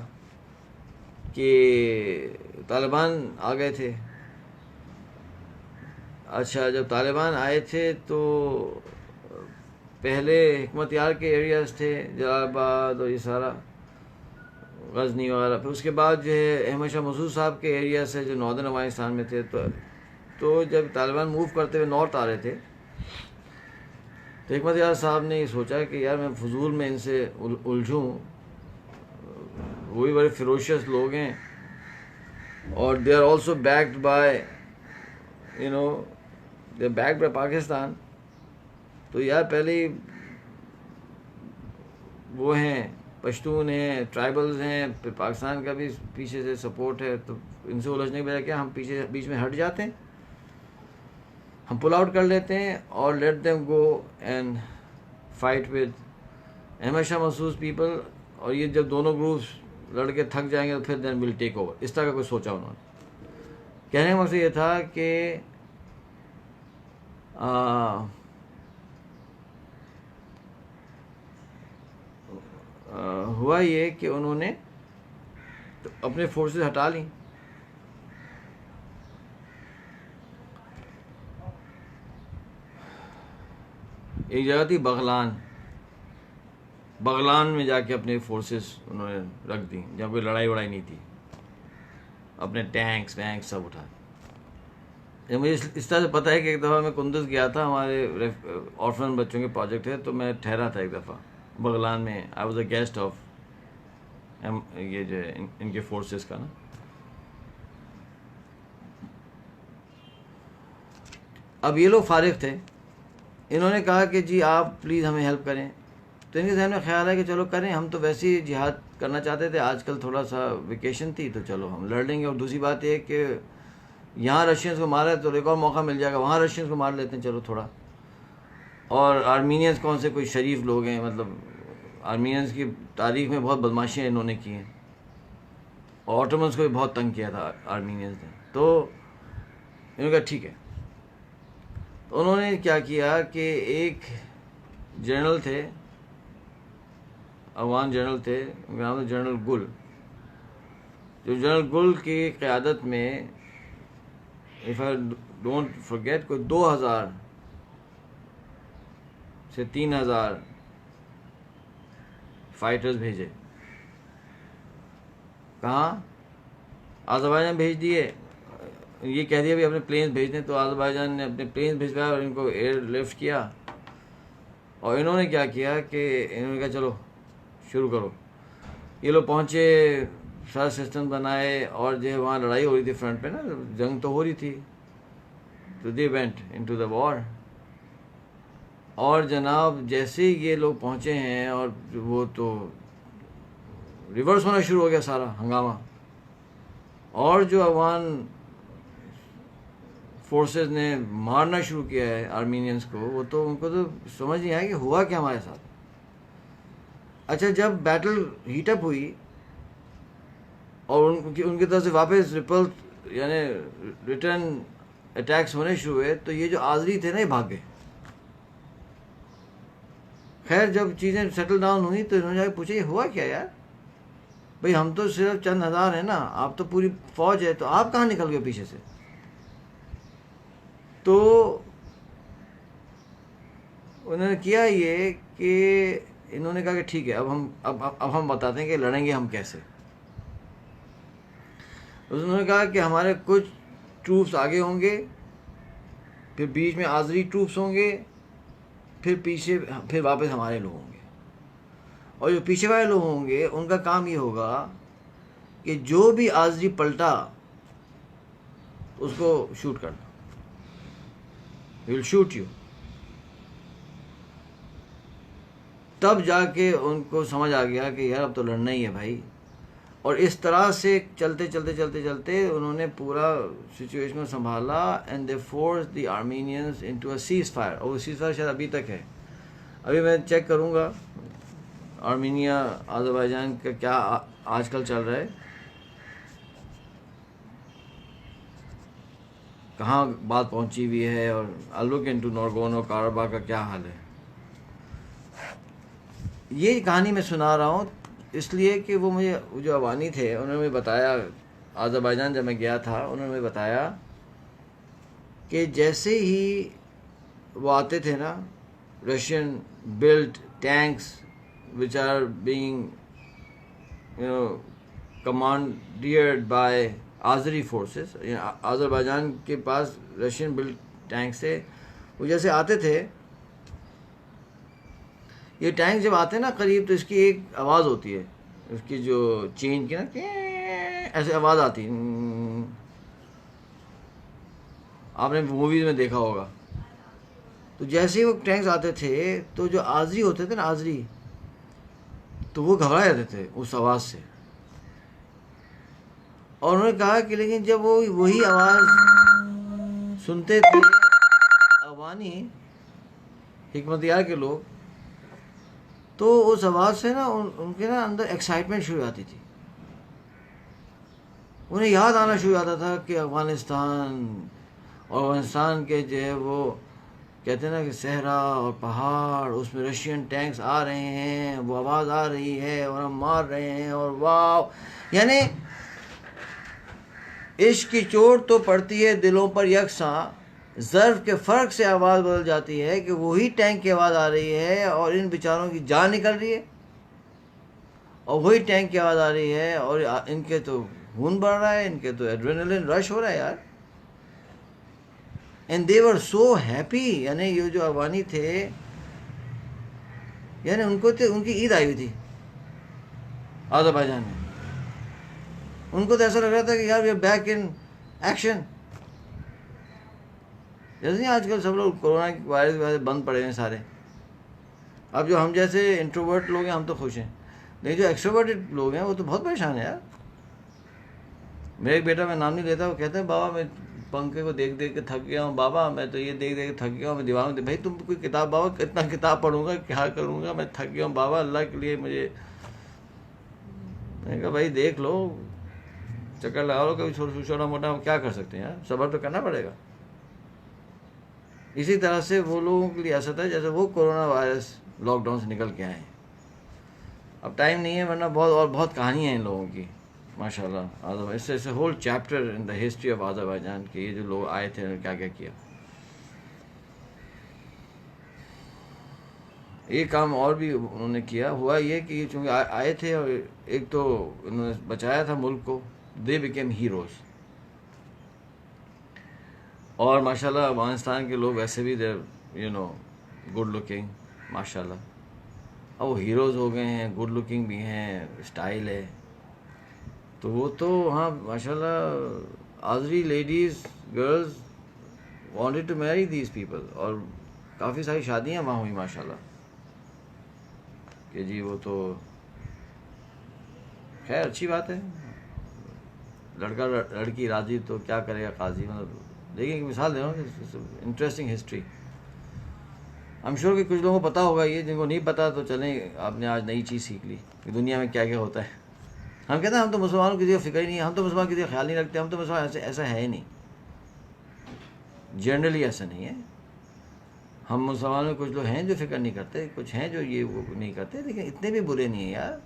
کہ طالبان آ گئے تھے. اچھا، جب طالبان آئے تھے تو پہلے حکمت یار کے ایریاز تھے، جلال آباد اور یہ سارا غزنی وغیرہ. پھر اس کے بعد جو ہے احمد شاہ مسعود صاحب کے ایریاز ہے جو ناردرن افغانستان میں تھے. تو جب طالبان موو کرتے ہوئے نارتھ آ رہے تھے تو حکمت یار صاحب نے یہ سوچا کہ یار میں فضول میں ان سے الجھوں، وہی بڑے فیروشیس لوگ ہیں، اور they are also backed by the backed by Pakistan. تو یار پہلے وہ ہیں، پشتون ہیں، ٹرائبلز ہیں، پھر پاکستان کا بھی پیچھے سے سپورٹ ہے، تو ان سے الجھنے کے بجائے کیا ہم بیچ میں ہٹ جاتے ہیں، ہم پل آؤٹ کر لیتے ہیں اور let them go and fight with Ahmad Shah Masood people. اور یہ جب دونوں گروپس لڑ کے تھک جائیں گے تو پھر دین ول ٹیک اوور. اس طرح کا کچھ سوچا انہوں نے. کہنے کا مقصد یہ تھا کہ ہوا یہ کہ انہوں نے اپنے فورسز ہٹا لیں. ایک جگہ تھی بغلان میں جا کے اپنے فورسز انہوں نے رکھ دیں، جہاں کوئی لڑائی وڑائی نہیں تھی. اپنے ٹینکس وینکس سب اٹھا. مجھے اس طرح سے پتہ ہے کہ ایک دفعہ میں کندز گیا تھا، ہمارے آرفن بچوں کے پروجیکٹ ہے، تو میں ٹھہرا تھا ایک دفعہ بغلان میں. I was a guest of یہ جو ہے ان کے فورسز کا نا. اب یہ لوگ فارغ تھے، انہوں نے کہا کہ جی آپ پلیز ہمیں ہیلپ کریں. تو ان کے ذہن میں خیال ہے کہ چلو کریں، ہم تو ویسے ہی جہاد کرنا چاہتے تھے، آج کل تھوڑا سا ویکیشن تھی تو چلو ہم لڑ لیں گے. اور دوسری بات یہ کہ یہاں رشینز کو مارا ہے تو ایک اور موقع مل جائے گا، وہاں رشینز کو مار لیتے ہیں چلو تھوڑا. اور آرمینینز کون سے کوئی شریف لوگ ہیں، مطلب آرمینینز کی تاریخ میں بہت بدماشیاں انہوں نے کی ہیں، اور آٹومنس کو بھی بہت تنگ کیا تھا آرمینینز نے. تو انہوں نے کہا ٹھیک ہے. تو انہوں نے کیا کیا کہ ایک جنرل تھے، افغان جنرل تھے، ان کا نام تھا جنرل گل. جو جنرل گل کی قیادت میں if I don't forget کوئی 2000 سے 3000 فائٹرز بھیجے. کہاں؟ آذربائیجان بھیج دیے. یہ کہہ دیا بھی اپنے پلینز بھیج دیں، تو آذربائیجان نے اپنے پلینز بھیجوایا اور ان کو ایئر لفٹ کیا. اور انہوں نے کیا کیا کہ انہوں نے کہا چلو شروع کرو. یہ لوگ پہنچے، سارا سسٹم بنائے، اور جو ہے وہاں لڑائی ہو رہی تھی فرنٹ پہ نا، جنگ تو ہو رہی تھی. تو دے وینٹ انٹو دا وار. اور جناب جیسے ہی یہ لوگ پہنچے ہیں اور وہ تو ریورس ہونا شروع ہو گیا سارا ہنگامہ. اور جو افغان فورسز نے مارنا شروع کیا ہے آرمینینس کو، وہ تو ان کو تو سمجھ نہیں آیا کہ ہوا کیا ہمارے ساتھ. اچھا جب بیٹل ہیٹ اپ ہوئی اور ان کی طرف سے واپس یعنی ریٹرن اٹیکس ہونے شروع ہوئے، تو یہ جو آذری تھے نا یہ بھاگ گئے. خیر جب چیزیں سیٹل ڈاؤن ہوئی تو انہوں نے جا کے پوچھا یہ ہوا کیا یار، بھئی ہم تو صرف چند ہزار ہیں نا، آپ تو پوری فوج ہے، تو آپ کہاں نکل گئے پیچھے سے. تو انہوں نے کیا یہ کہ انہوں نے کہا کہ ٹھیک ہے اب ہم بتاتے ہیں کہ لڑیں گے ہم کیسے. انہوں نے کہا کہ ہمارے کچھ ٹروپس آگے ہوں گے، پھر بیچ میں آذری ٹروپس ہوں گے، پھر واپس ہمارے لوگ ہوں گے. اور جو پیچھے والے لوگ ہوں گے ان کا کام یہ ہوگا کہ جو بھی آذری پلٹا اس کو شوٹ کرنا. We'll shoot you. تب جا کے ان کو سمجھ آ گیا کہ یار اب تو لڑنا ہی ہے بھائی. اور اس طرح سے چلتے انہوں نے پورا سچویشن کو سنبھالا. And they force the Armenians into a ceasefire. اور وہ سیز فائر شاید ابھی تک ہے. ابھی میں چیک کروں گا آرمینیا آذربائیجان کا کیا آج کل چل رہا ہے، کہاں بات پہنچی ہوئی ہے. اور آئی لک انٹو نورگورنو کاراباخ کا کیا حال ہے. یہ کہانی میں سنا رہا ہوں اس لیے کہ وہ مجھے جو افغانی تھے انہوں نے مجھے بتایا، آذربائیجان جب میں گیا تھا انہوں نے مجھے بتایا کہ جیسے ہی وہ آتے تھے نا، Russian built tanks which are being commanded by Azeri forces. Azerbaijan کے پاس رشین بلٹ ٹینکس تھے. وہ جیسے آتے تھے، یہ ٹینک جب آتے ہیں نا قریب تو اس کی ایک آواز ہوتی ہے، اس کی جو چین کی نا ایسے آواز آتی. آپ نے موویز میں دیکھا ہوگا. تو جیسے ہی وہ ٹینکس آتے تھے تو جو آذری ہوتے تھے نا، آذری، تو وہ گھبرا جاتے تھے اس آواز سے. اور انہوں نے کہا کہ لیکن جب وہ وہی آواز سنتے تھے افغانی حکمت یار کے لوگ، تو اس آواز سے نا ان کے نا اندر ایکسائٹمنٹ شروع ہو جاتی تھی. انہیں یاد آنا شروع ہو جاتا تھا کہ افغانستان کے جو ہے وہ کہتے ہیں نا کہ صحرا اور پہاڑ، اس میں رشین ٹینکس آ رہے ہیں، وہ آواز آ رہی ہے اور ہم مار رہے ہیں. اور واو، یعنی عشق کی چوٹ تو پڑتی ہے دلوں پر یکساں، ظرف کے فرق سے آواز بدل جاتی ہے کہ وہی ٹینک کی آواز آ رہی ہے اور ان بیچاروں کی جان نکل رہی ہے، اور وہی ٹینک کی آواز آ رہی ہے اور ان کے تو خون بڑھ رہا ہے ان کے, تو ایڈرینلن رش ہو رہا ہے یار. And they were so happy. یعنی یہ جو افغانی تھے, یعنی ان کو ان کی عید آئی ہوئی تھی آذربائیجان میں. ان کو تو ایسا لگ رہا تھا کہ یار we are back in action. جیسے نہیں آج کل سب لوگ کورونا وائرس بند پڑے ہیں سارے. اب جو ہم جیسے انٹروورٹ لوگ ہیں ہم تو خوش ہیں, لیکن جو ایکسٹروورٹڈ لوگ ہیں وہ تو بہت پریشان ہیں یار. میرا ایک بیٹا, میں نام نہیں لیتا, وہ کہتا ہے بابا میں پنکھے کو دیکھ دیکھ کے تھک گیا ہوں, بابا میں تو یہ دیکھ دیکھ کے تھک گیا ہوں, میں دیوار میں. بھائی تم کوئی کتاب, بابا کتنا کتاب پڑھوں گا, کیا کروں گا, میں تھک گیا ہوں بابا, اللہ کے لیے مجھے. میں نے کہا بھائی دیکھ لو, چکر لگا لو کبھی, چھوٹا موٹا ہم کیا کر سکتے ہیں یار, صبر تو کرنا پڑے گا. اسی طرح سے وہ لوگوں کے لیے ایسا تھا جیسے وہ کورونا وائرس لاک ڈاؤن سے نکل کے آئے ہیں. اب ٹائم نہیں ہے, ورنہ بہت کہانیاں ہیں ان لوگوں کی ماشاء اللہ. اس whole chapter in the history of Azerbaijan کہ یہ جو لوگ آئے تھے انہوں نے کیا کیا کیا. ایک کام اور بھی انہوں نے کیا, ہوا یہ کہ یہ چونکہ آئے تھے اور ایک تو انہوں نے بچایا تھا ملک کو, دے بیکیم ہیروز. اور ماشاء اللہ افغانستان کے لوگ ویسے بھی گڈ لکنگ ماشاء اللہ. اب وہ ہیروز ہو گئے ہیں, گڈ لکنگ بھی ہیں, اسٹائل ہے, تو وہ تو ہاں ماشاء اللہ Azeri ladies girls wanted to marry these people. اور کافی ساری شادیاں وہاں ہوئی ماشاء اللہ کہ جی وہ تو خیر اچھی بات ہے. لڑکا لڑکی راضی تو کیا کرے گا قاضی. مطلب دیکھیں ایک مثال دے رہا ہوں, interesting history. I am sure کہ کچھ لوگوں کو پتہ ہوگا یہ, جن کو نہیں پتہ تو چلیں آپ نے آج نئی چیز سیکھ لی کہ دنیا میں کیا کیا ہوتا ہے. ہم کہتے ہیں ہم تو مسلمانوں کی کسی کو فکر ہی نہیں ہے, ہم تو مسلمان کسی کا خیال نہیں رکھتے, ہم تو مسلمان ایسا ہے ہی نہیں. جنرلی ایسا نہیں ہے. ہم مسلمانوں میں کچھ لوگ ہیں جو فکر نہیں کرتے, کچھ ہیں جو یہ وہ نہیں کرتے, لیکن اتنے بھی برے نہیں ہیں یار.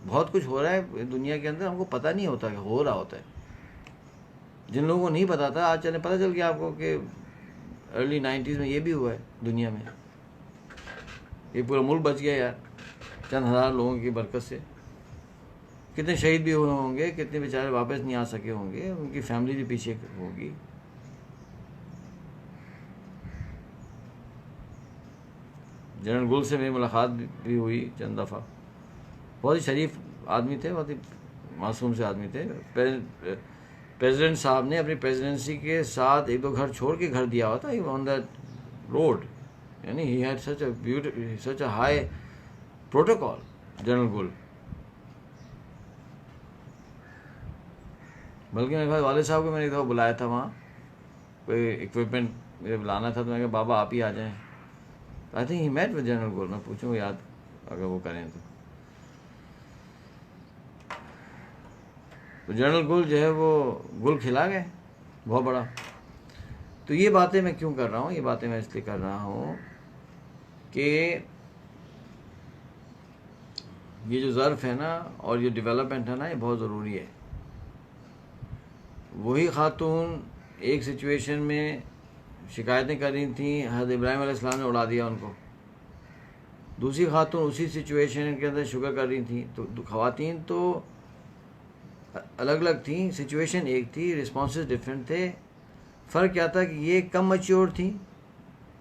بہت کچھ ہو رہا ہے دنیا کے اندر, ہم کو پتہ نہیں ہوتا کہ ہو رہا ہوتا ہے. جن لوگوں کو نہیں پتا تھا آج پتہ چل گیا آپ کو کہ ارلی 90s میں یہ بھی ہوا ہے دنیا میں. یہ پورا ملک بچ گیا یار چند ہزار لوگوں کی برکت سے. کتنے شہید بھی ہوئے ہوں گے, کتنے بیچارے واپس نہیں آ سکے ہوں گے, ان کی فیملی بھی پیچھے ہوگی. جنرل گل سے میری ملاقات بھی ہوئی چند دفعہ. بہت ہی شریف آدمی تھے, بہت ہی معصوم سے آدمی تھے. پریزیڈنٹ صاحب نے اپنی پریزیڈنسی کے ساتھ ایک دو گھر چھوڑ کے گھر دیا ہوا تھا آن دیٹ روڈ. یعنی he had such a high protocol General Gill. بلکہ میرے والد صاحب کو میں نے ایک دفعہ بلایا تھا وہاں, کوئی اکوپمنٹ مجھے لانا تھا, تو میں نے کہا بابا آپ ہی آ جائیں. I think he met with General Gill. میں پوچھوں گا یاد اگر وہ کریں تو جنرل گل جو ہے وہ گل کھلا گئے بہت بڑا. تو یہ باتیں میں کیوں کر رہا ہوں, یہ باتیں میں اس لیے کر رہا ہوں کہ یہ جو ظرف ہے نا اور یہ ڈیولپمنٹ ہے نا, یہ بہت ضروری ہے. وہی خاتون ایک سچویشن میں شکایتیں کر رہی تھیں, حضرت ابراہیم علیہ السلام نے اڑا دیا ان کو. دوسری خاتون اسی سچویشن کے اندر شکر کر رہی تھیں. تو خواتین تو الگ الگ تھیں, سچویشن ایک تھی, رسپانسز ڈفرینٹ تھے. فرق کیا تھا کہ یہ کم میچور تھیں,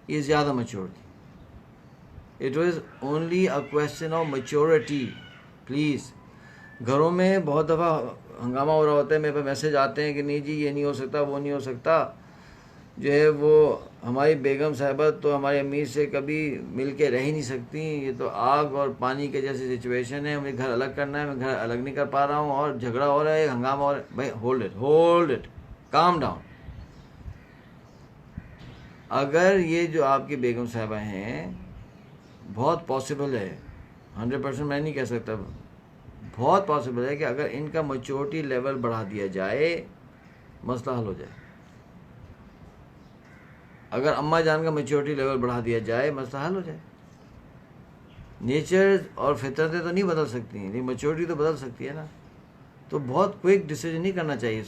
یہ زیادہ میچور تھیں. It was only a question of maturity. Please, گھروں میں بہت دفعہ ہنگامہ ہو رہا ہوتا ہے, میرے پاس میسج آتے ہیں کہ نہیں جی یہ نہیں ہو سکتا, وہ نہیں ہو سکتا. جو ہے وہ ہماری بیگم صاحبہ تو ہماری امی سے کبھی مل کے رہ ہی نہیں سکتی, یہ تو آگ اور پانی کے جیسی سچویشن ہے, مجھے گھر الگ کرنا ہے, میں گھر الگ نہیں کر پا رہا ہوں, اور جھگڑا ہو رہا ہے, ہنگامہ ہو رہا ہے. بھائی ہولڈ اٹ, کام ڈاؤن. اگر یہ جو آپ کی بیگم صاحبہ ہیں, بہت پاسبل ہے, 100% میں نہیں کہہ سکتا, بہت پاسبل ہے کہ اگر ان کا میچورٹی لیول بڑھا دیا جائے مسئلہ حل ہو جائے. اگر اماں جان کا میچورٹی لیول بڑھا دیا جائے مسئلہ حل ہو جائے. نیچر اور فطرتیں تو نہیں بدل سکتی ہیں, لیکن میچورٹی تو بدل سکتی ہے نا. تو بہت کوئک ڈیسیجن نہیں کرنا چاہیے.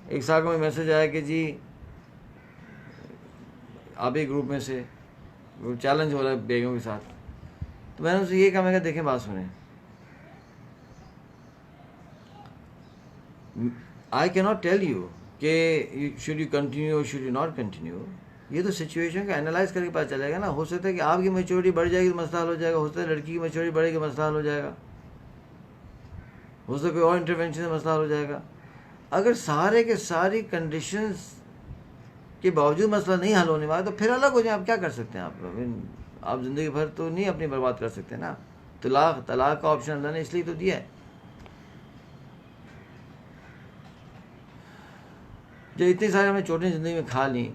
ایک سال میں میسج آیا کہ جی آپ ہی گروپ میں سے چیلنج ہو رہا ہے بیگم کے ساتھ. تو میں نے اسے یہ کہا, میں کہا دیکھیں بات سنیں, آئی کی ناٹ ٹیل یو کہ شوڈ یو کنٹینیو اور شوڈ یو ناٹ کنٹینیو. یہ تو سچویشن کا انالائز کر کے پتہ چلے گا نا. ہو سکتا ہے کہ آپ کی میچورٹی بڑھ جائے گی تو مسئلہ حل ہو جائے گا, ہو سکتا ہے لڑکی کی میچورٹی بڑھے گی مسئلہ حل ہو جائے گا, ہو سکتا ہے کوئی اور انٹروینشن سے مسئلہ حل ہو جائے گا. اگر سارے کے ساری کنڈیشنز کے باوجود مسئلہ نہیں حل ہونے والا تو پھر الگ ہو جائیں. آپ کیا کر سکتے ہیں؟ آپ زندگی بھر تو نہیں اپنی برباد کر سکتے نا. طلاق کا آپشن اللہ نے اس لیے تو دیا ہے. جب اتنی ساری ہم نے چوٹیں زندگی میں کھا لیں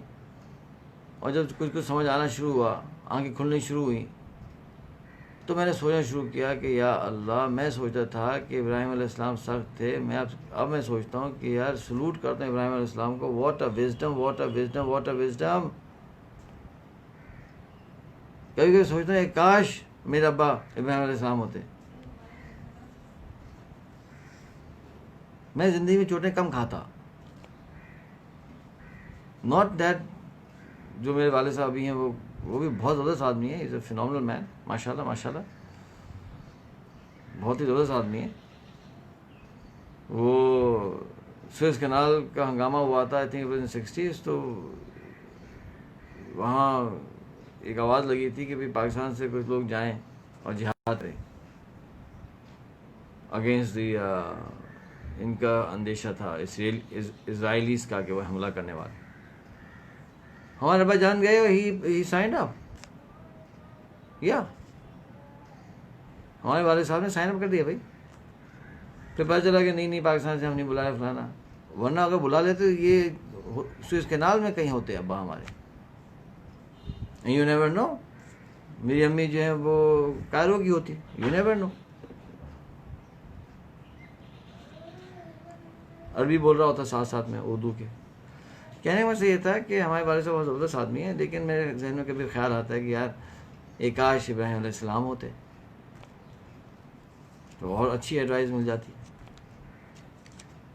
اور جب کچھ کچھ سمجھ آنا شروع ہوا, آنکھیں کھلنی شروع ہوئیں, تو میں نے سوچنا شروع کیا کہ یا اللہ, میں سوچتا تھا کہ ابراہیم علیہ السلام سخت تھے, اب میں سوچتا ہوں کہ یار سلوٹ کرتا ہوں ابراہیم علیہ السلام کو. What a wisdom, what a wisdom, what a wisdom. کبھی کبھی سوچتا ہوں کاش میرے ابا ابراہیم علیہ السلام ہوتے, میں زندگی میں چوٹیں کم کھاتا. ناٹ دیٹ جو میرے والد صاحب بھی ہیں وہ بھی بہت زبردست آدمی ہے. از اے فینومنل مین, ماشاء اللہ ماشاء اللہ, بہت ہی زبردست آدمی ہے. وہ سوئس کینال کا ہنگامہ ہوا تھا, آئی تھنک 60s, تو وہاں ایک آواز لگی تھی کہ بھی پاکستان سے کچھ لوگ جائیں اور جہاد کریں اگینسٹ دی, ان کا اندیشہ تھا اسرائیلیز کا کہ وہ حملہ کرنے والے. ہمارے ابا جان گئے, ہی سائنڈ اپ, یا ہمارے والد صاحب نے سائن اپ کر دیا بھائی. پھر پتہ چلا کہ نہیں پاکستان سے ہم نہیں بلایا فلانا, ورنہ اگر بلا لیتے یہ سوئس کینال میں کہیں ہوتے ابا ہمارے. یو نیور نو, میری امی جو ہیں وہ کائرو کی ہوتی, یو نیور نو. عربی بول رہا ہوتا ساتھ ساتھ میں اردو کے. کہنے کا مطلب یہ تھا کہ ہمارے والد صاحب بہت زبردست آدمی ہیں, لیکن میرے ذہن میں کبھی خیال آتا ہے کہ یار ایک کاش ابراہیم علیہ السلام ہوتے تو اور اچھی ایڈوائز مل جاتی.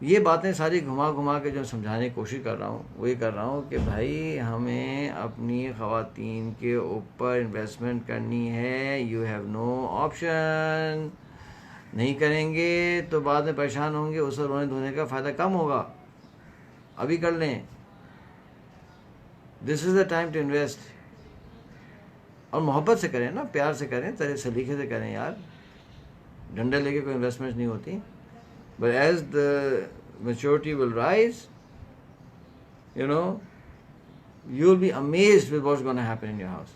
یہ باتیں ساری گھما گھما کے جو سمجھانے کی کوشش کر رہا ہوں وہ یہ کر رہا ہوں کہ بھائی ہمیں اپنی خواتین کے اوپر انویسٹمنٹ کرنی ہے. You have no option. نہیں کریں گے تو بعد میں پریشان ہوں گے, اس سے رونے دھونے کا فائدہ کم ہوگا. ابھی کر لیں. دس از دا ٹائم ٹو انویسٹ. اور محبت سے کریں نا, پیار سے کریں, سلیقے سے کریں یار. ڈنڈے لے کے کوئی انویسٹمنٹ نہیں ہوتی. But as the maturity will rise, you know, you will be amazed with what's gonna happen in your house.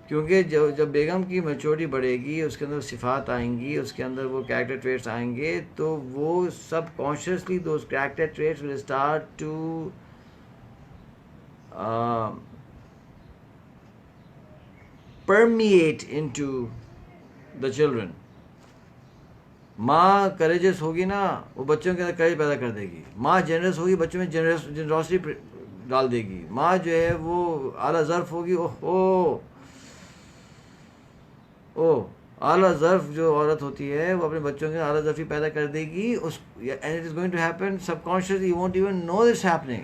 کیونکہ جب بیگم کی میچورٹی بڑھے گی, اس کے اندر صفات آئیں گی, اس کے اندر وہ کریکٹر ٹریٹس آئیں گے, تو وہ سب consciously those character traits will start to permeate into the children. ماں کریجس ہوگی نا, وہ بچوں کے اندر کریج پیدا کر دے گی. ماں جنرس ہوگی, بچوں میں جنرosity ڈال دے گی. ماں جو ہے وہ اعلیٰ ظرف ہوگی, اعلیٰ ظرف جو عورت ہوتی ہے وہ اپنے بچوں کے اعلیٰ ظرفی پیدا کر دے گی. and it is going to happen subconsciously, you won't even know it's happening.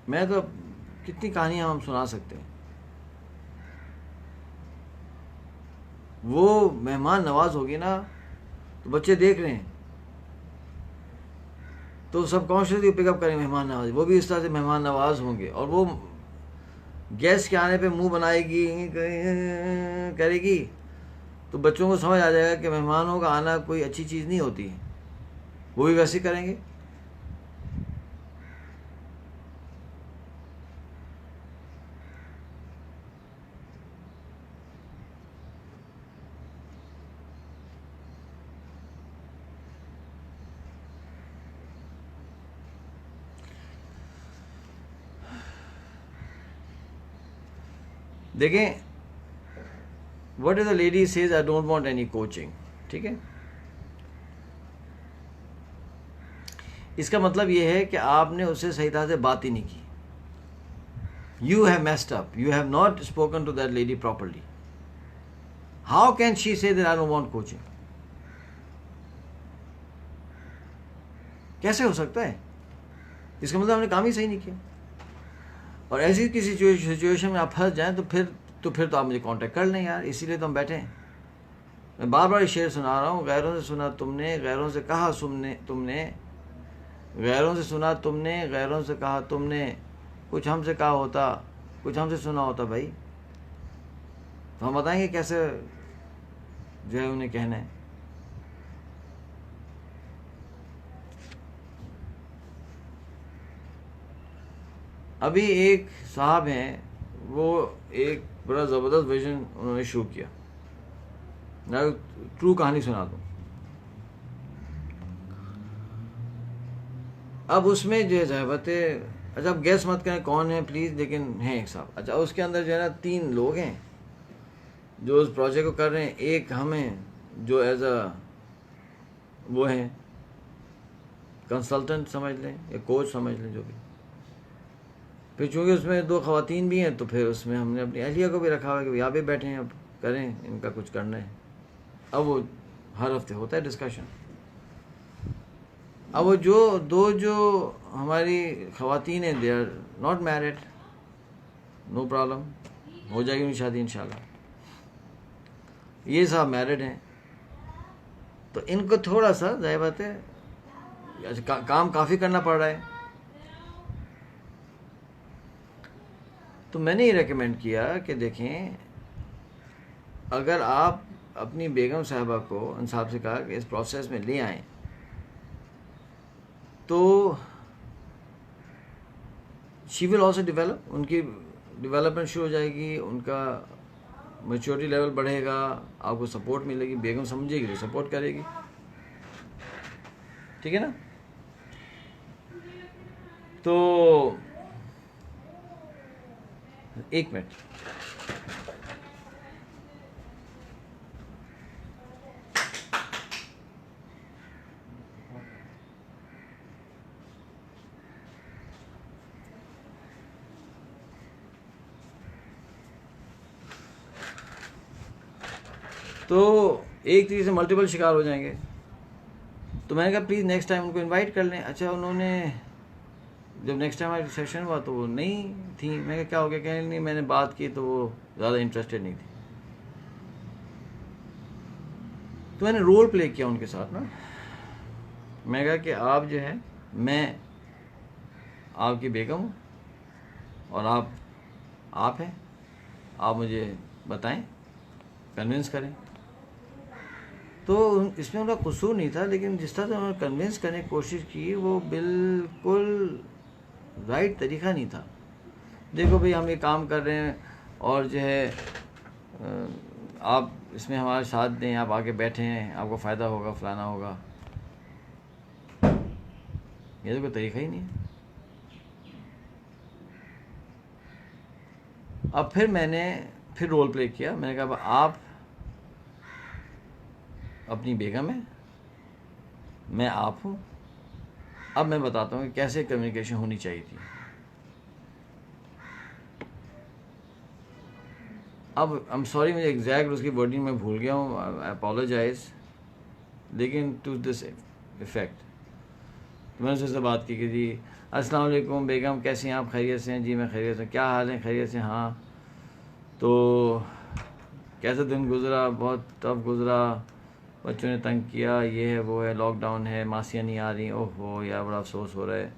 میں تو کتنی کہانیاں ہم سنا سکتے ہیں. وہ مہمان نواز ہوگی نا, تو بچے دیکھ رہے ہیں تو سب کانشیسلی پک اپ کریں مہمان نواز. وہ بھی اس طرح سے مہمان نواز ہوں گے, اور وہ گیسٹ کے آنے پہ منہ بنائے گی, کرے گی, تو بچوں کو سمجھ آ جائے گا کہ مہمانوں کا آنا کوئی اچھی چیز نہیں ہوتی. وہ بھی ویسے کریں گے. دیکھیں, what is the lady says I don't want any coaching. ٹھیک ہے, اس کا مطلب یہ ہے کہ آپ نے اس سے صحیح طرح سے بات ہی نہیں کی. You have messed up, you have not spoken to that lady properly. How can she say that I don't want coaching? کیسے ہو سکتا ہے؟ اس کا مطلب ہم نے کام ہی صحیح نہیں کیا. اور ایسی کسی سچویشن میں آپ پھنس جائیں تو پھر آپ مجھے کانٹیکٹ کر لیں یار, اسی لیے تو ہم بیٹھے ہیں. میں بار بار شعر سنا رہا ہوں، غیروں سے سنا تم نے، غیروں سے کہا تم نے، غیروں سے سنا تم نے، غیروں سے کہا تم نے، کچھ ہم سے کہا ہوتا، کچھ ہم سے سنا ہوتا بھائی، تو ہم بتائیں گے کیسے جو ہے انہیں کہنا ہے. ابھی ایک صاحب ہیں، وہ ایک بڑا زبردست ویژن انہوں نے شروع کیا، میں ٹرو کہانی سنا دوں. اب اس میں جو ہے صاحبت، اچھا اب گیس مت کریں کون ہے پلیز، لیکن ہیں ایک صاحب. اچھا اس کے اندر جو ہے نا 3 لوگ ہیں جو اس پروجیکٹ کو کر رہے ہیں. ایک ہم ہیں جو ایز اے وہ ہیں کنسلٹنٹ سمجھ لیں یا کوچ سمجھ لیں جو بھی. پھر چونکہ اس میں 2 خواتین بھی ہیں تو پھر اس میں ہم نے اپنی اہلیہ کو بھی رکھا ہوا ہے کہ یہاں پہ بیٹھے ہیں، اب کریں ان کا کچھ کرنا ہے. اب وہ ہر ہفتے ہوتا ہے ڈسکشن. اب وہ جو ہماری خواتین ہیں they are not married, no problem, ہو جائے گی ان کی شادی انشاءاللہ. یہ صاحب میرڈ ہیں، تو ان کو تھوڑا سا ظاہر بات ہے کام کافی کرنا پڑ رہا ہے. تو میں نے یہ ریکمینڈ کیا کہ دیکھیں اگر آپ اپنی بیگم صاحبہ کو ان صاحب سے کہا کہ اس پروسیس میں لے آئیں تو شی ول آلسو ڈیولپ، ان کی ڈیولپمنٹ شروع ہو جائے گی، ان کا میچورٹی لیول بڑھے گا، آپ کو سپورٹ ملے گی، بیگم سمجھے گی تو سپورٹ کرے گی. ٹھیک ہے نا؟ تو ایک منٹ. تو ایک طریقے سے ملٹیپل شکار ہو جائیں گے. تو میں نے کہا پلیز نیکسٹ ٹائم ان کو انوائٹ کر لیں. اچھا انہوں نے جب نیکسٹ ٹائم ہمارا سیشن ہوا تو وہ نہیں تھیں. میں کہا کیا ہو گیا؟ کہ نہیں میں نے بات کی تو وہ زیادہ انٹرسٹیڈ نہیں تھی. تو میں نے رول پلے کیا ان کے ساتھ نا. میں کہا کہ آپ جو ہے، میں آپ کی بیگم ہوں اور آپ ہیں، آپ مجھے بتائیں، کنونس کریں. تو اس میں ان کا قصور نہیں تھا، لیکن جس طرح سے انہوں نے کنونس کرنے کی کوشش کی وہ بالکل رائٹ طریقہ نہیں تھا. دیکھو بھئی ہم یہ کام کر رہے ہیں اور جو ہے آپ اس میں ہمارے ساتھ دیں، آپ آگے بیٹھے ہیں، آپ کو فائدہ ہوگا، فلانا ہوگا. یہ تو کوئی طریقہ ہی نہیں ہے. اب پھر میں نے رول پلے کیا. میں نے کہا آپ اپنی بیگم ہے، میں آپ ہوں. اب میں بتاتا ہوں کہ کیسے کمیونیکیشن ہونی چاہیے تھی. اب ایم سوری مجھے ایگزیکٹ اس کی ورڈنگ میں بھول گیا ہوں، آئی اپولوجائز، لیکن ٹو دس افیکٹ میں نے اس سے بات کی کہ جی السلام علیکم بیگم، کیسی ہیں آپ؟ خیریت سے ہیں؟ جی میں خیریت سے. کیا حال ہے؟ خیریت سے. ہاں تو کیسا دن گزرا؟ بہت ٹف گزرا، بچوں نے تنگ کیا، یہ ہے وہ ہے، لاک ڈاؤن ہے، ماسیاں نہیں آ رہی. اوہ ہو یار بڑا افسوس ہو رہا ہے.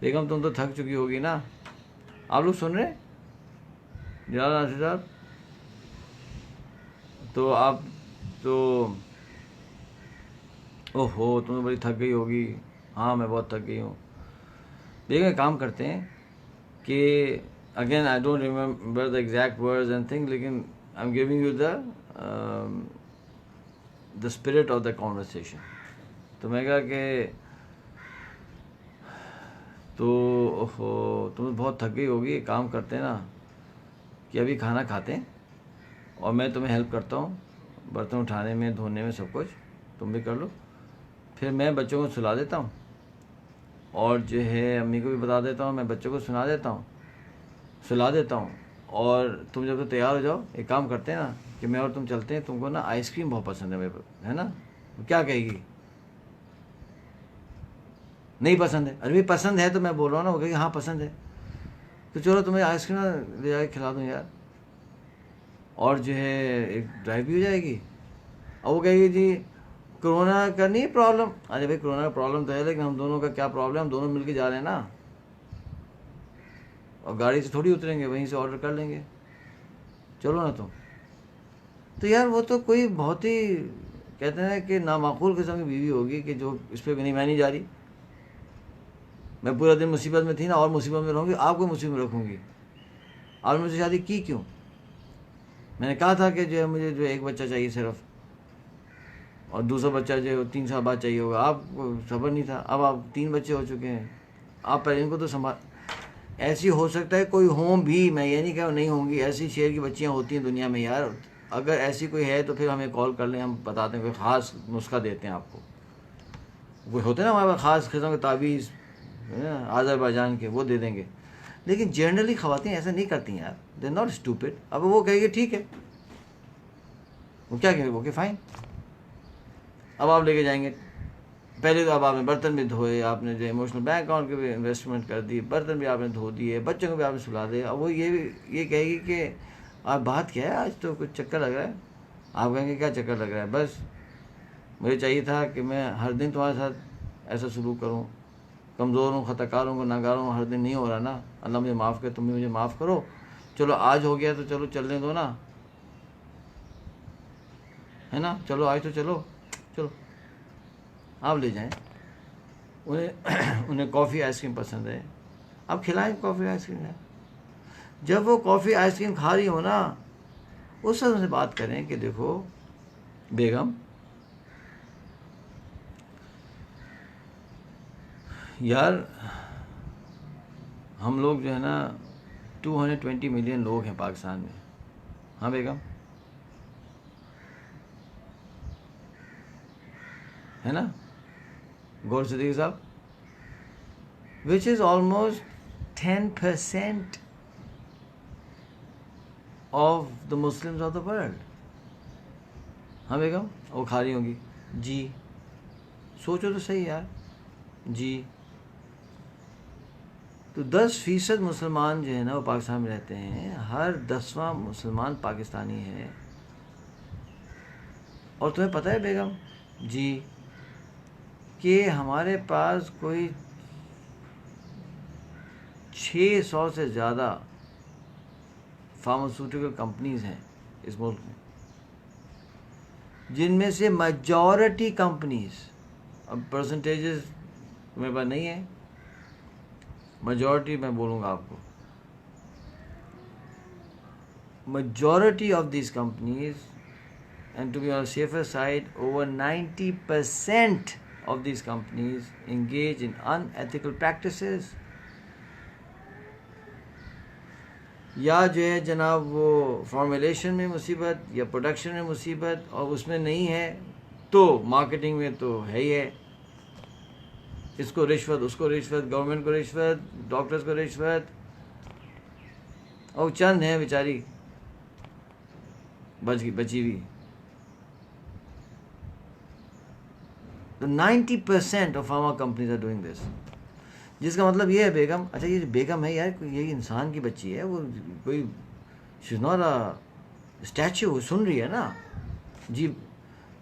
بیگم تم تو تھک چکی ہوگی نا. آپ لوگ سن رہے ہیں جناب ناصر صاحب؟ تو آپ تو اوہ ہو تم تو بڑی تھک گئی ہوگی. ہاں میں بہت تھک گئی ہوں. دیکھیں کام کرتے ہیں کہ again I don't remember the exact words and thing, لیکن I am giving you the spirit of the conversation. تو میں کہا کہ تو اوہو تم بہت تھک گئی ہوگی. ایک کام کرتے ہیں نا کہ ابھی کھانا کھاتے ہیں اور میں تمہیں ہیلپ کرتا ہوں برتن اٹھانے میں، دھونے میں، سب کچھ تم بھی کر لو. پھر میں بچوں کو سلا دیتا ہوں اور جو ہے امی کو بھی بتا دیتا ہوں، میں بچوں کو سلا دیتا ہوں. اور تم جب تو تیار ہو جاؤ ایک کام کرتے ہیں نا کہ میں اور تم چلتے ہیں. تم کو نا آئس کریم بہت پسند ہے نا؟ کیا کہے گی؟ نہیں پسند ہے؟ ارے پسند ہے تو میں بول رہا ہوں نا. وہ کہے گی ہاں پسند ہے. تو چلو تمہیں آئس کریم لے جا کے کھلا دوں یار، اور جو ہے ایک ڈرائیو بھی ہو جائے گی اور وہ کہے گی جی کرونا کا نہیں پرابلم. ارے بھائی کرونا کا پرابلم تو ہے لیکن ہم دونوں کا کیا پرابلم, ہم دونوں مل کے جا رہے ہیں نا, اور گاڑی سے تھوڑی اتریں گے, وہیں سے آرڈر کر لیں گے, چلو نا تم. تو یار وہ تو کوئی بہت ہی کہتے ہیں کہ نامعقول قسم کی بیوی ہوگی کہ جو اس پہ نہیں, میں نہیں جا رہی, میں پورا دن مصیبت میں تھی نا اور مصیبت میں رہوں گی, آپ کو مصیبت میں رکھوں گی, آپ نے مجھ سے شادی کی کیوں؟ میں نے کہا تھا کہ جو ہے مجھے جو ایک بچہ چاہیے صرف, اور دوسرا بچہ جو ہے 3 سال بعد چاہیے ہوگا. آپ کو صبر نہیں تھا, اب آپ 3 بچے ہو چکے ہیں, آپ پہلے ان کو تو سنبھال. ایسی ہو سکتا ہے کوئی ہوں بھی, میں یہ نہیں کہہ نہیں ہوں گی, ایسی شیر کی بچیاں ہوتی ہیں دنیا میں یار. اگر ایسی کوئی ہے تو پھر ہمیں کال کر لیں, ہم بتاتے ہیں, کوئی خاص نسخہ دیتے ہیں آپ کو. کوئی ہوتے ہیں نا ہمارے پاس خاص قسم کے تعویذ آذربائیجان کے, وہ دے دیں گے. لیکن جنرلی خواتین ایسا نہیں کرتی ہیں یار, دے ناٹ اسٹوپڈ. اب وہ کہے گی ٹھیک ہے, وہ کیا کہیں گے, اوکے فائن. اب آپ لے کے جائیں گے, پہلے تو اب آپ نے برتن بھی دھوئے, آپ نے جو ایموشنل بینک اکاؤنٹ کے بھی انویسٹمنٹ کر دی, برتن بھی آپ نے دھو دیے, بچوں کو بھی آپ نے سلا دے. اب وہ یہ کہے گی کہ آپ بات کیا ہے, آج تو کچھ چکر لگ رہا ہے. آپ کہیں گے کیا چکر لگ رہا ہے, بس مجھے چاہیے تھا کہ میں ہر دن تمہارے ساتھ ایسا سلوک کروں, کمزور ہوں, خطا کار ہوں, گناہگار ہوں, ہر دن نہیں ہو رہا نا, اللہ مجھے معاف کر, تم بھی مجھے معاف کرو. چلو آج ہو گیا تو چلو چلنے دو نا, ہے نا, چلو آج تو چلو آپ لے جائیں. انہیں کافی آئس کریم پسند ہے, آپ کھلائیں کافی آئس کریم. جب وہ کافی آئس کریم کھا رہی ہو نا, اس وقت سے بات کریں کہ دیکھو بیگم, یار ہم لوگ جو ہے نا 220 ملین لوگ ہیں پاکستان میں, ہاں بیگم, ہے نا, غور سے دیکھیے صاحب, which is almost 10% of the Muslims of the world. ہاں بیگم, وہ کھا رہی ہوں گی جی, سوچو تو صحیح یار جی. تو 10% مسلمان جو ہے نا وہ پاکستان میں رہتے ہیں, ہر 10واں مسلمان پاکستانی ہے. اور تمہیں پتہ ہے بیگم جی کہ ہمارے پاس کوئی 600 سے زیادہ فارماسیوٹیکل کمپنیز ہیں اس ملک میں, جن میں سے میجورٹی کمپنیز, اب پرسنٹیجز میرے پاس نہیں ہے, میجورٹی میں بولوں گا آپ کو, majority of these companies, and to be on the safer side, over 90% of these companies engage in unethical practices. یا جو ہے جناب وہ فارمولیشن میں مصیبت, یا پروڈکشن میں مصیبت, اور اس میں نہیں ہے تو مارکیٹنگ میں تو ہے ہی ہے. اس کو رشوت, اس کو رشوت, گورنمنٹ کو رشوت, ڈاکٹرز کو رشوت, اور چند ہیں بیچاری بچی ہوئی. 90% of pharma companies are doing this. جس کا مطلب یہ ہے بیگم, اچھا یہ بیگم ہے یار, یہ انسان کی بچی ہے, وہ کوئی شی از ناٹ اے اسٹیچو, سن رہی ہے نا جی.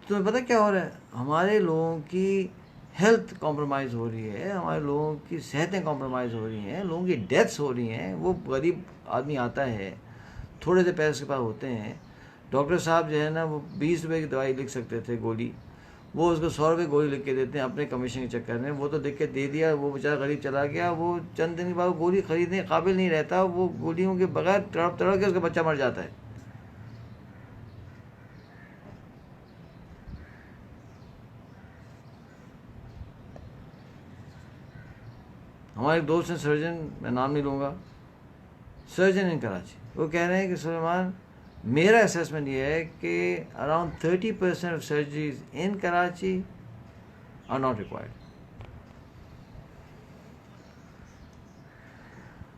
تمہیں پتہ کیا ہو رہا ہے, ہمارے لوگوں کی ہیلتھ کمپرومائز ہو رہی ہے, ہمارے لوگوں کی صحتیں کمپرومائز ہو رہی ہیں, لوگوں کی ڈیتھس ہو رہی ہیں. وہ غریب آدمی آتا ہے, تھوڑے سے پیسے کے پاس ہوتے ہیں, ڈاکٹر صاحب جو ہے نا وہ 20 روپے کی دوائی لکھ سکتے تھے گولی, وہ اس کو 100 روپے گولی لکھ کے دیتے ہیں اپنے کمیشن کے چکر میں. وہ تو لکھ کے دے دیا, وہ بیچارہ غریب چلا گیا, وہ چند دن کے بعد گولی خریدنے کے قابل نہیں رہتا, وہ گولیوں کے بغیر تڑپ کے اس کا بچہ مر جاتا ہے. ہمارے ایک دوست ہیں سرجن, میں نام نہیں لوں گا, سرجن ان کراچی, وہ کہہ رہے ہیں کہ سلیمان, میرا اسیسمنٹ یہ ہے کہ around 30% of surgeries in Karachi are not required.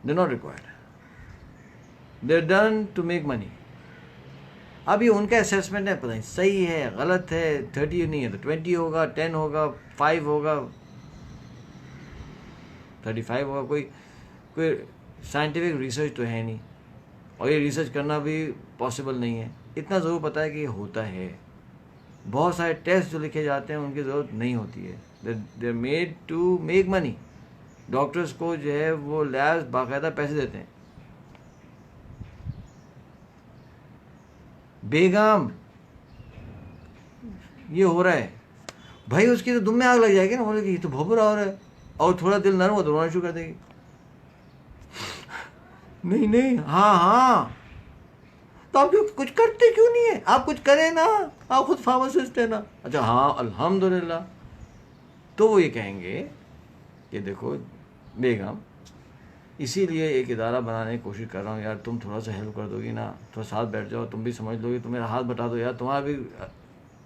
They're not required. They're done to make money. اب یہ ان کا اسیسمنٹ ہے, پتہ نہیں صحیح ہے غلط ہے, 30 نہیں ہے تو 20 ہوگا, 10 ہوگا, 5 ہوگا, 35 ہوگا. کوئی سائنٹیفک ریسرچ تو ہے نہیں, اور یہ ریسرچ کرنا بھی پاسبل نہیں ہے. اتنا ضرور پتہ ہے کہ یہ ہوتا ہے. بہت سارے ٹیسٹ جو لکھے جاتے ہیں ان کی ضرورت نہیں ہوتی ہے. They are made to make money. Doctors کو جو ہے وہ لیبس باقاعدہ پیسے دیتے ہیں. بیگم یہ ہو رہا ہے بھائی، اس کی تو دم میں آگ لگ جائے گی نا، بولے کہ یہ تو بھوبرا ہو رہا ہے، اور تھوڑا دل نرم ہو تو رونا شروع کر دے گی. نہیں ہاں تو آپ کچھ کرتے کیوں نہیں ہے؟ آپ کچھ کریں نا، آپ خود فارماسسٹ ہیں نا. اچھا ہاں الحمدللہ. تو وہ یہ کہیں گے کہ دیکھو بیگم، اسی لیے ایک ادارہ بنانے کی کوشش کر رہا ہوں یار، تم تھوڑا سا ہیلپ کر دو گی نا، تھوڑا ساتھ بیٹھ جاؤ، تم بھی سمجھ لو گی، تم میرا ہاتھ بٹا دو یار، تمہارا بھی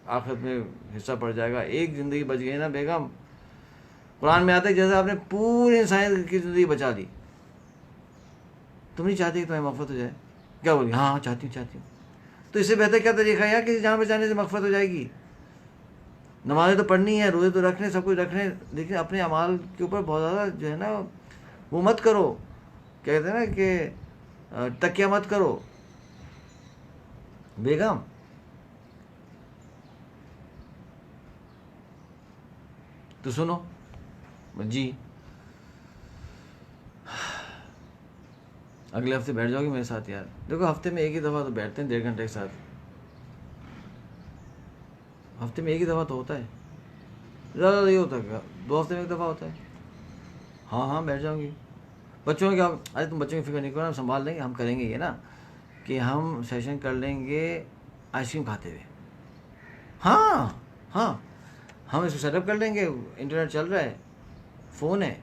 آخرت میں حصہ پڑ جائے گا. ایک زندگی بچ گئی نا بیگم. قرآن میں آتا ہے جیسے آپ نے پوری انسانیت کی زندگی بچا دی. تم نہیں چاہتی کہ تمہیں مغفرت ہو جائے؟ کیا بولی؟ ہاں چاہتی ہوں. تو اس سے بہتر کیا طریقہ ہے یار، کسی جان بچانے سے مغفرت ہو جائے گی. نمازیں تو پڑھنی ہے، روزے تو رکھنے، سب کچھ رکھنے، لیکن اپنے اعمال کے اوپر بہت زیادہ جو ہے نا وہ مت کرو، کہتے ہیں نا کہ تکیہ مت کرو. بیگم تو سنو جی، اگلے ہفتے بیٹھ جاؤ گی میرے ساتھ یار. دیکھو ہفتے میں ایک ہی دفعہ تو بیٹھتے ہیں 1.5 گھنٹے کے ساتھ. ہفتے میں ایک ہی دفعہ تو ہوتا ہے، زیادہ نہیں ہوتا، 2 ہفتے میں ایک دفعہ ہوتا ہے. ہاں بیٹھ جاؤں گی. بچوں کیا، ارے تم بچوں کی فکر نہیں کرو، ہم سنبھال لیں گے. ہم کریں گے یہ نا کہ ہم سیشن کر لیں گے آئس کریم کھاتے ہوئے. ہاں ہم اس کو سیٹ اپ کر لیں گے، انٹرنیٹ چل رہا ہے، فون ہے،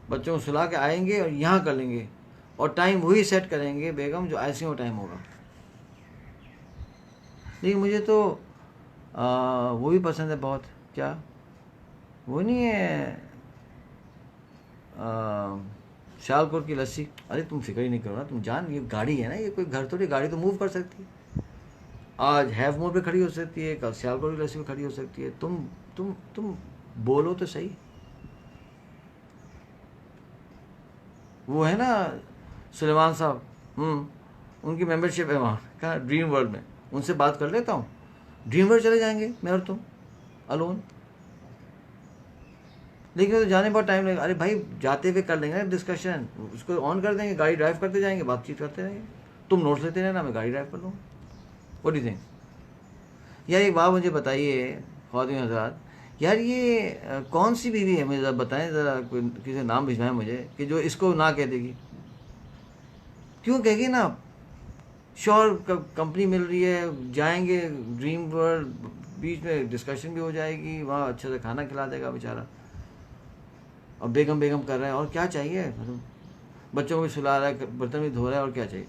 بچوں کو سلا کے آئیں گے اور یہاں کر لیں گے. اور ٹائم وہی سیٹ کریں گے بیگم جو آئس کریم کا ٹائم ہوگا. لیکن مجھے تو وہ بھی پسند ہے بہت. کیا وہ نہیں ہے سیالکوٹ کی لسی؟ ارے تم فکر ہی نہیں کرو نا، تم جان، یہ گاڑی ہے نا، یہ کوئی گھر تھوڑی، گاڑی تو موو کر سکتی ہے. آج ہیو مور پہ کھڑی ہو سکتی ہے، کل سیالکوٹ کی لسی پہ کھڑی ہو سکتی ہے. تم بولو تو صحیح. وہ ہے نا سلیمان صاحب، ان کی ممبر شپ ہے وہاں، کہاں، ڈریم ورلڈ میں. ان سے بات کر لیتا ہوں، ڈریم ورلڈ چلے جائیں گے میں اور تم الون. لیکن تو جانے بہت ٹائم لگے گا. ارے بھائی جاتے ہوئے کر لیں گے ڈسکشن، اس کو آن کر دیں گے، گاڑی ڈرائیو کرتے جائیں گے، بات چیت کرتے رہیں گے. تم نوٹس لیتے رہنا، میں گاڑی ڈرائیو کر لوں. What do you think? یار ایک بات مجھے بتائیے خواتین حضرات، یار یہ کون سی بیوی ہے مجھے ذرا بتائیں، ذرا کسی نام بھجوائیں مجھے کہ جو اس کو نہ کہہ دے گی. کیوں کہے گی نا، شور کمپنی مل رہی ہے، جائیں گے ڈریم ورلڈ، بیچ میں ڈسکشن بھی ہو جائے گی، وہاں اچھے سے کھانا کھلا دے گا بیچارہ، اور بیگم کر رہا ہے. اور کیا چاہیے؟ بچوں کو بھی سلا رہا ہے، برتن بھی دھو رہا ہے، اور کیا چاہیے؟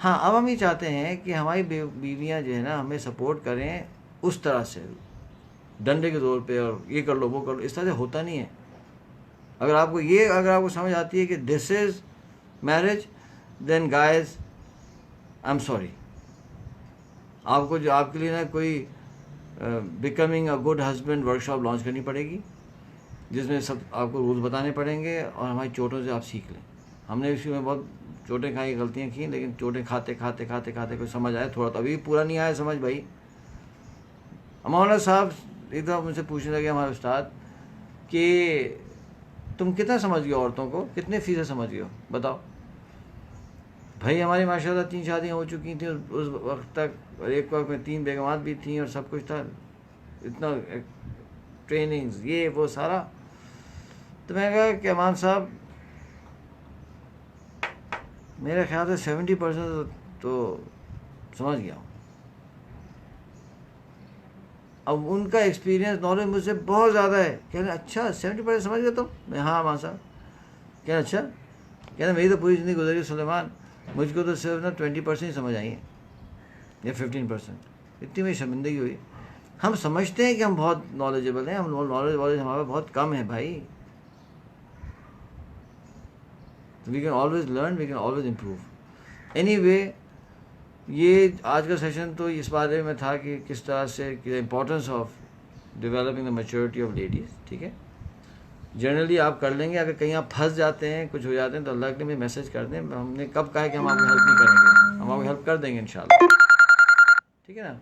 ہاں اب ہم یہ چاہتے ہیں کہ ہماری بیویاں جو ہے نا ہمیں سپورٹ کریں اس طرح سے، ڈنڈے کے زور پہ، اور یہ کر لو وہ کر لو، اس طرح سے ہوتا نہیں ہے. اگر آپ کو سمجھ آتی ہے کہ this is marriage, then guys I am sorry. آپ کو جو آپ کے لیے نا کوئی becoming a good husband workshop launch کرنی پڑے گی، جس میں سب آپ کو رولز بتانے پڑیں گے، اور ہماری چوٹوں سے آپ سیکھ لیں. ہم نے اسی میں بہت چوٹیں کھائی، غلطیاں کی، لیکن چوٹیں کھاتے کوئی سمجھ آئے تھوڑا، تو ابھی پورا نہیں آیا سمجھ بھائی. مولانا صاحب ایک دفعہ مجھ سے پوچھنے لگے ہمارے استاد کہ تم کتنا سمجھ گئے عورتوں کو، کتنے فیصد سمجھ گئے ہو بتاؤ. بھائی ہماری ماشاء اللہ 3 شادیاں ہو چکی تھیں اس وقت تک، اور ایک وقت میں 3 بیگمات بھی تھیں، اور سب کچھ تھا، اتنا ٹریننگز یہ وہ سارا. تو میں نے کہا کہ امام صاحب میرے خیال سے 70% تو سمجھ گیا ہوں. اب ان کا ایکسپیرینس نالج مجھ سے بہت زیادہ ہے. کہہ رہے اچھا 70% سمجھ گئے تم؟ میں ہاں امام صاحب. کہہ رہے اچھا، کہہ رہے میری تو پوری زندگی گزری سلیمان، مجھ کو تو صرف نا 20% سمجھ آئی ہیں، یا 15%. اتنی میری شرمندگی ہوئی. ہم سمجھتے ہیں کہ ہم بہت نالجبل ہیں، ہم نالج ہمارا بہت کم ہے بھائی. We can always learn, we can always improve. Anyway یہ آج کا سیشن تو اس بارے میں تھا کہ کس طرح سے importance of developing the maturity of ladies. ٹھیک ہے، جنرلی آپ کر لیں گے. اگر کہیں آپ پھنس جاتے ہیں، کچھ ہو جاتے ہیں، تو اللہ کے لیے میسج کر دیں. ہم نے کب کہا ہے کہ ہم آپ کو ہیلپ نہیں کریں گے، ہم آپ کو ہیلپ کر دیں گے انشاءاللہ. ٹھیک ہے نا.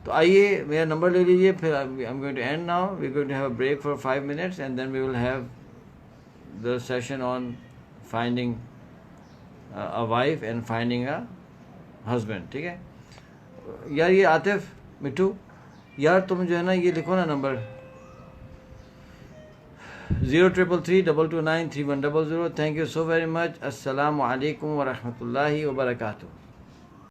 تو آئیے میرا نمبر لے لیجیے, پھر I am going to end now, we going to have a break for 5 minutes and then we will have the session on finding a wife and finding a husband. ٹھیک ہے یار. یہ عاطف مٹھو یار تم جو ہے نا یہ لکھو نا number 0333229310. Thank you so very much. السلام علیکم ورحمۃ اللہ وبرکاتہ.